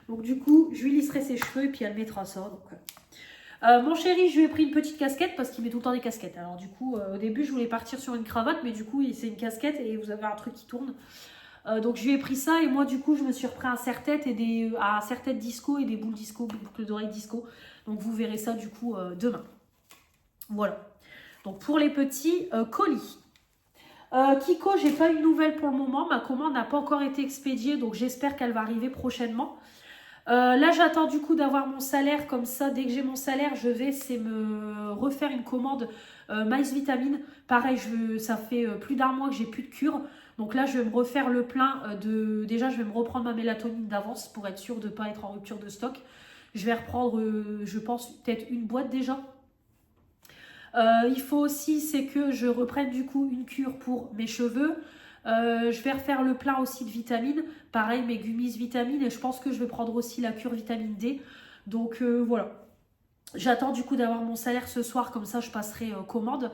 Donc du coup, je lui lisserai ses cheveux et puis elle mettra ça. Donc, mon chéri, je lui ai pris une petite casquette parce qu'il met tout le temps des casquettes. Alors du coup, au début, je voulais partir sur une cravate, mais du coup, c'est une casquette et vous avez un truc qui tourne. Donc je lui ai pris ça et moi du coup je me suis repris un serre-tête et un serre-tête disco et des boules disco, des boucles d'oreilles disco. Donc vous verrez ça du coup demain. Voilà. Donc pour les petits colis. Kiko, j'ai pas eu de nouvelles pour le moment. Ma commande n'a pas encore été expédiée, donc j'espère qu'elle va arriver prochainement. Là j'attends du coup d'avoir mon salaire, comme ça dès que j'ai mon salaire je vais me refaire une commande maïs vitamine. Pareil, ça fait plus d'1 mois que j'ai plus de cure. Donc là, je vais me refaire le plein déjà, je vais me reprendre ma mélatonine d'avance pour être sûre de ne pas être en rupture de stock. Je vais reprendre, je pense, peut-être une boîte déjà. Il faut aussi, c'est que je reprenne du coup une cure pour mes cheveux. Je vais refaire le plein aussi de vitamines. Pareil, mes gummies vitamines. Et je pense que je vais prendre aussi la cure vitamine D. Donc voilà. J'attends du coup d'avoir mon salaire ce soir. Comme ça, je passerai commande.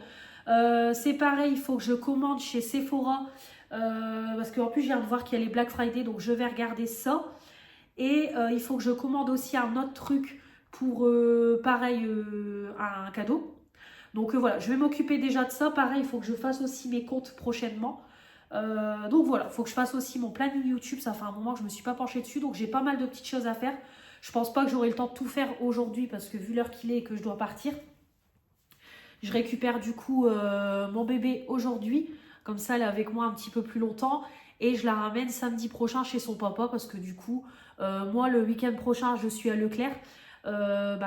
C'est pareil, il faut que je commande chez Sephora. Parce qu'en plus je viens de voir qu'il y a les Black Friday, donc je vais regarder ça. Et il faut que je commande aussi un autre truc pour pareil un cadeau. Donc voilà, je vais m'occuper déjà de ça. Pareil, il faut que je fasse aussi mes comptes prochainement. Donc voilà, il faut que je fasse aussi mon planning YouTube. Ça fait un moment que je ne me suis pas penchée dessus, donc j'ai pas mal de petites choses à faire. Je pense pas que j'aurai le temps de tout faire aujourd'hui parce que vu l'heure qu'il est et que je dois partir, je récupère du coup mon bébé aujourd'hui. Comme ça, elle est avec moi un petit peu plus longtemps. Et je la ramène samedi prochain chez son papa parce que du coup, moi, le week-end prochain, je suis à Leclerc.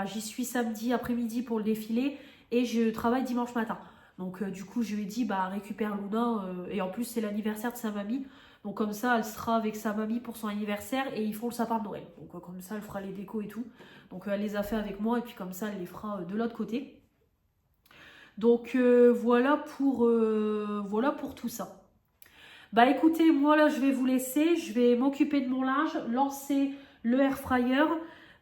J'y suis samedi après-midi pour le défilé et je travaille dimanche matin. Donc du coup, je lui ai dit, récupère Luna. Et en plus, c'est l'anniversaire de sa mamie. Donc comme ça, elle sera avec sa mamie pour son anniversaire et ils font le sapin de Noël. Donc comme ça, elle fera les décos et tout. Donc elle les a fait avec moi et puis comme ça, elle les fera de l'autre côté. Donc voilà pour tout ça. Bah écoutez, moi là je vais vous laisser, je vais m'occuper de mon linge, lancer le air fryer,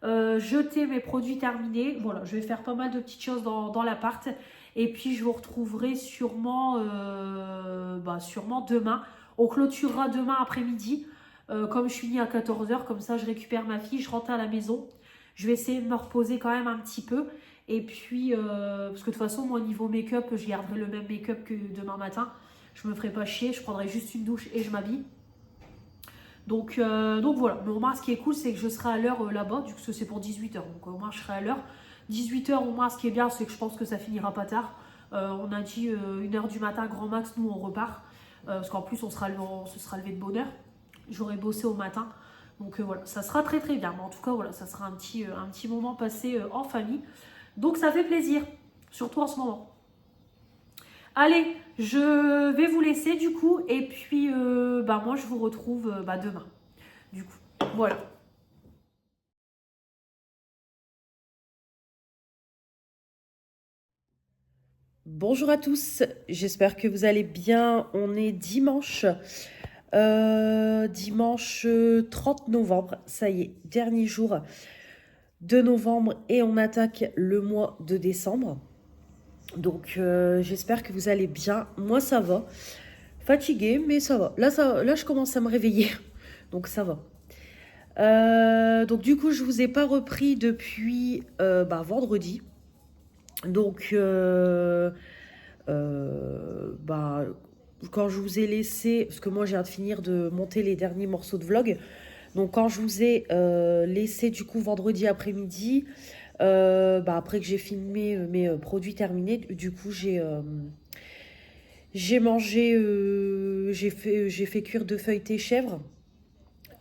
jeter mes produits terminés. Voilà, je vais faire pas mal de petites choses dans l'appart. Et puis je vous retrouverai sûrement demain. On clôturera demain après-midi. Comme je finis à 14h, comme ça je récupère ma fille, je rentre à la maison. Je vais essayer de me reposer quand même un petit peu. Et puis, parce que de toute façon, moi, niveau make-up, je garderai le même make-up que demain matin. Je me ferai pas chier, je prendrai juste une douche et je m'habille. Donc voilà. Mais au moins, ce qui est cool, c'est que je serai à l'heure là-bas, du coup, c'est pour 18h. Donc au moins, je serai à l'heure. 18h, au moins, ce qui est bien, c'est que je pense que ça finira pas tard. On a dit 1h du matin, grand max, nous, on repart. Parce qu'en plus, on se sera levé de bonne heure. J'aurai bossé au matin. Donc voilà, ça sera très très bien. Mais en tout cas, voilà, ça sera un petit moment passé en famille. Donc ça fait plaisir, surtout en ce moment. Allez, je vais vous laisser du coup. Et puis, moi, je vous retrouve demain. Du coup, voilà. Bonjour à tous, j'espère que vous allez bien. On est dimanche, dimanche 30 novembre. Ça y est, dernier jour de novembre et on attaque le mois de décembre. Donc j'espère que vous allez bien. Moi ça va. Fatiguée, mais ça va. Là je commence à me réveiller. Donc ça va. Donc du coup je vous ai pas repris depuis vendredi. Donc quand je vous ai laissé, parce que moi j'ai hâte de finir de monter les derniers morceaux de vlog. Donc quand je vous ai laissé du coup vendredi après-midi, après que j'ai filmé mes produits terminés, du coup j'ai mangé, j'ai fait cuire 2 feuilletés chèvre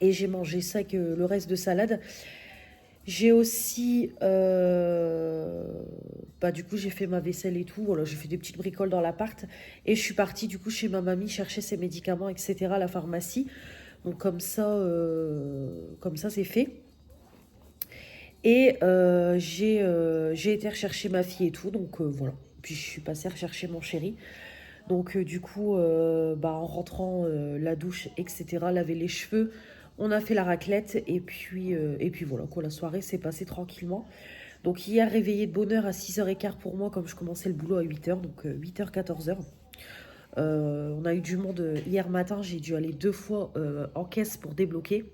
et j'ai mangé ça avec le reste de salade. J'ai aussi, du coup j'ai fait ma vaisselle et tout, voilà, j'ai fait des petites bricoles dans l'appart et je suis partie du coup chez ma mamie chercher ses médicaments, etc. à la pharmacie. Donc comme ça c'est fait. Et j'ai été rechercher ma fille et tout, donc voilà. Puis je suis passée rechercher mon chéri. Donc du coup, en rentrant la douche, etc., laver les cheveux, on a fait la raclette et puis voilà, quoi, la soirée s'est passée tranquillement. Donc hier, réveillé de bonne heure à 6h15 pour moi, comme je commençais le boulot à 8h, donc 8h, 14h. On a eu du monde hier matin, j'ai dû aller 2 fois en caisse pour débloquer.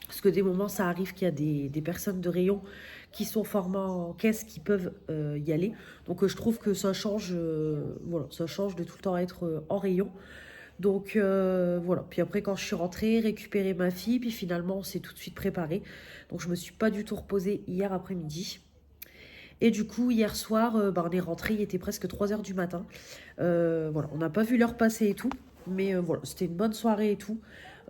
Parce que des moments, ça arrive qu'il y a des personnes de rayon qui sont formées en caisse qui peuvent y aller. Donc je trouve que ça change, ça change de tout le temps être en rayon. Donc voilà. Puis après, quand je suis rentrée, récupérer ma fille, puis finalement, on s'est tout de suite préparé. Donc je me suis pas du tout reposée hier après-midi. Et du coup, hier soir, on est rentré, il était presque 3h du matin. Voilà, on n'a pas vu l'heure passer et tout. Mais voilà, c'était une bonne soirée et tout.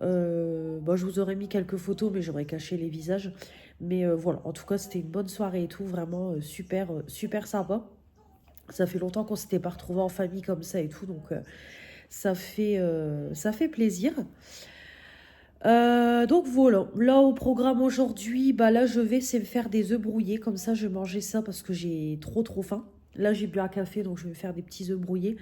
Je vous aurais mis quelques photos, mais j'aurais caché les visages. Mais voilà, en tout cas, c'était une bonne soirée et tout. Vraiment super sympa. Ça fait longtemps qu'on s'était pas retrouvés en famille comme ça et tout. Donc, ça fait plaisir. Donc voilà, là au programme aujourd'hui, là je vais c'est me faire des œufs brouillés, comme ça je vais manger ça parce que j'ai trop faim. Là j'ai bu un café donc je vais me faire des petits œufs brouillés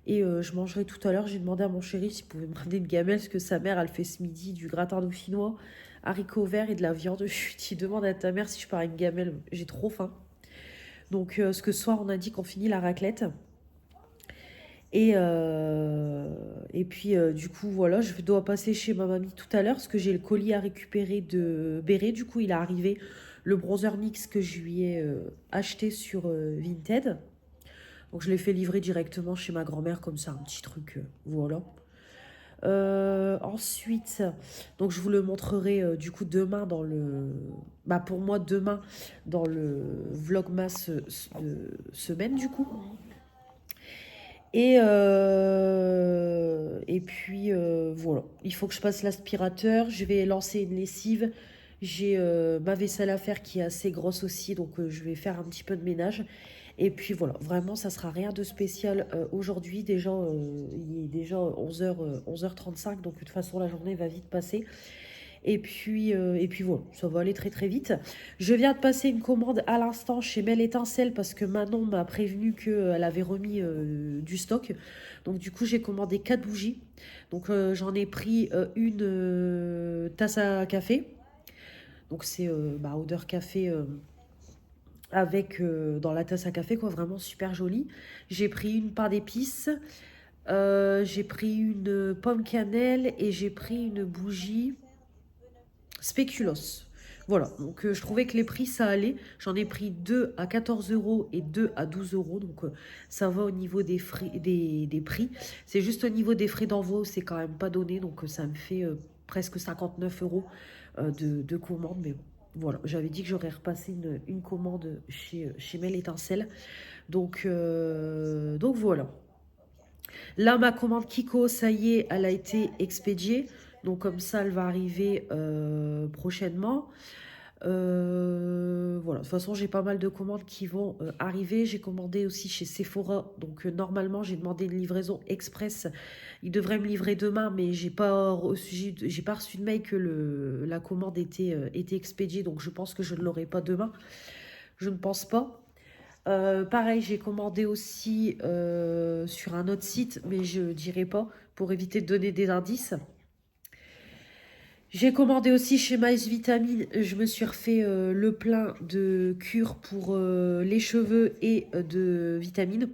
et je mangerai tout à l'heure. J'ai demandé à mon chéri s'il pouvait me ramener une gamelle parce que sa mère elle fait ce midi du gratin dauphinois, haricots verts et de la viande. Je lui dis demande à ta mère si je pars une gamelle, j'ai trop faim. Donc ce soir on a dit qu'on finit la raclette. Et puis, du coup, voilà, je dois passer chez ma mamie tout à l'heure parce que j'ai le colis à récupérer de Béré. Du coup, il est arrivé le bronzer mix que je lui ai acheté sur Vinted. Donc, je l'ai fait livrer directement chez ma grand-mère, comme ça, un petit truc, voilà. Ensuite, donc je vous le montrerai du coup demain dans le... Bah pour moi demain dans le vlogmas de semaine du coup. Et puis voilà, il faut que je passe l'aspirateur, je vais lancer une lessive. J'ai ma vaisselle à faire qui est assez grosse aussi, donc je vais faire un petit peu de ménage. Et puis voilà, vraiment ça sera rien de spécial aujourd'hui. Déjà, il est déjà 11h35, donc de toute façon la journée va vite passer. Et puis voilà, ça va aller très très vite. Je viens de passer une commande à l'instant chez Mel Étincelle parce que Manon m'a prévenu qu'elle avait remis du stock. Donc du coup j'ai commandé 4 bougies. Donc j'en ai pris une tasse à café. Donc c'est odeur café avec dans la tasse à café, quoi, vraiment super jolie. J'ai pris une part d'épices. J'ai pris une pomme cannelle et j'ai pris une bougie spéculoos. Voilà, donc je trouvais que les prix ça allait. J'en ai pris 2 à 14 euros et 2 à 12 euros. Donc ça va au niveau des prix. C'est juste au niveau des frais d'envoi où c'est quand même pas donné. Donc ça me fait presque 59 euros de commande. Mais bon, voilà, j'avais dit que j'aurais repassé une commande chez Mel Étincelle. Donc voilà. Là, ma commande Kiko, ça y est, elle a été expédiée. Donc comme ça, elle va arriver prochainement. Voilà, de toute façon, j'ai pas mal de commandes qui vont arriver. J'ai commandé aussi chez Sephora. Donc normalement, j'ai demandé une livraison express. Ils devraient me livrer demain, mais j'ai pas reçu de mail que la commande était expédiée. Donc je pense que je ne l'aurai pas demain. Je ne pense pas. Pareil, j'ai commandé aussi sur un autre site, mais je ne dirai pas pour éviter de donner des indices. J'ai commandé aussi chez Maïs Vitamine. Je me suis refait le plein de cure pour les cheveux et de vitamines.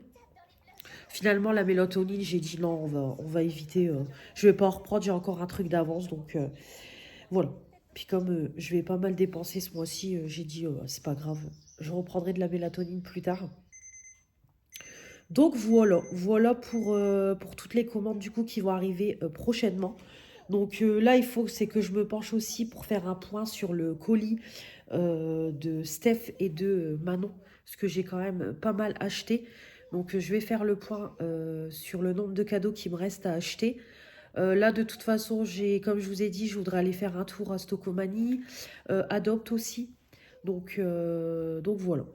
Finalement, la mélatonine, j'ai dit non, on va éviter. Je vais pas en reprendre, j'ai encore un truc d'avance, donc voilà. Puis comme je vais pas mal dépenser ce mois-ci, j'ai dit c'est pas grave, je reprendrai de la mélatonine plus tard. Donc voilà pour toutes les commandes du coup qui vont arriver prochainement. Donc là, il faut c'est que je me penche aussi pour faire un point sur le colis de Steph et de Manon, parce que j'ai quand même pas mal acheté. Donc je vais faire le point sur le nombre de cadeaux qui me reste à acheter. Là, de toute façon, comme je vous ai dit, je voudrais aller faire un tour à Stocomanie, Adopt aussi. Donc voilà.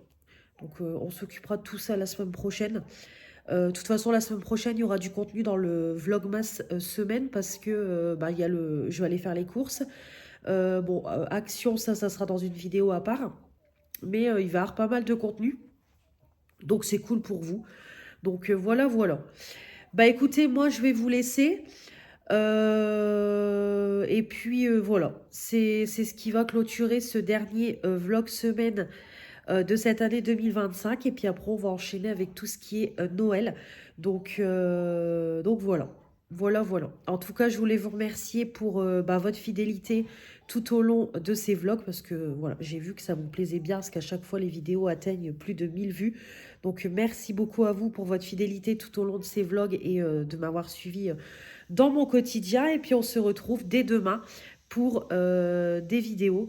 Donc on s'occupera de tout ça la semaine prochaine. De toute façon, la semaine prochaine, il y aura du contenu dans le Vlogmas semaine parce que je vais aller faire les courses. Action, ça sera dans une vidéo à part. Mais il va y avoir pas mal de contenu. Donc c'est cool pour vous. Donc voilà. Bah écoutez, moi je vais vous laisser. Et puis voilà, c'est ce qui va clôturer ce dernier vlog semaine de cette année 2025. Et puis après, on va enchaîner avec tout ce qui est Noël. Donc voilà. Voilà. En tout cas, je voulais vous remercier pour votre fidélité tout au long de ces vlogs. Parce que voilà, j'ai vu que ça vous plaisait bien. Parce qu'à chaque fois, les vidéos atteignent plus de 1000 vues. Donc merci beaucoup à vous pour votre fidélité tout au long de ces vlogs. Et de m'avoir suivi dans mon quotidien. Et puis on se retrouve dès demain pour des vidéos.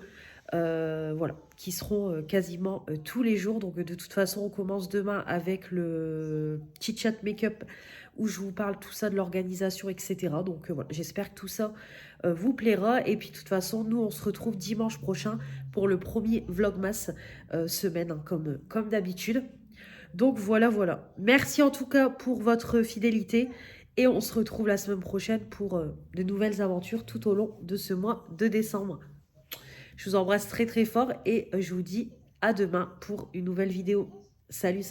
Voilà, qui seront quasiment tous les jours. Donc de toute façon, on commence demain avec le Chit Chat Make-up où je vous parle tout ça de l'organisation, etc. Donc voilà, j'espère que tout ça vous plaira. Et puis de toute façon, nous, on se retrouve dimanche prochain pour le premier Vlogmas semaine, hein, comme d'habitude. Donc voilà. Merci en tout cas pour votre fidélité. Et on se retrouve la semaine prochaine pour de nouvelles aventures tout au long de ce mois de décembre. Je vous embrasse très très fort et je vous dis à demain pour une nouvelle vidéo. Salut.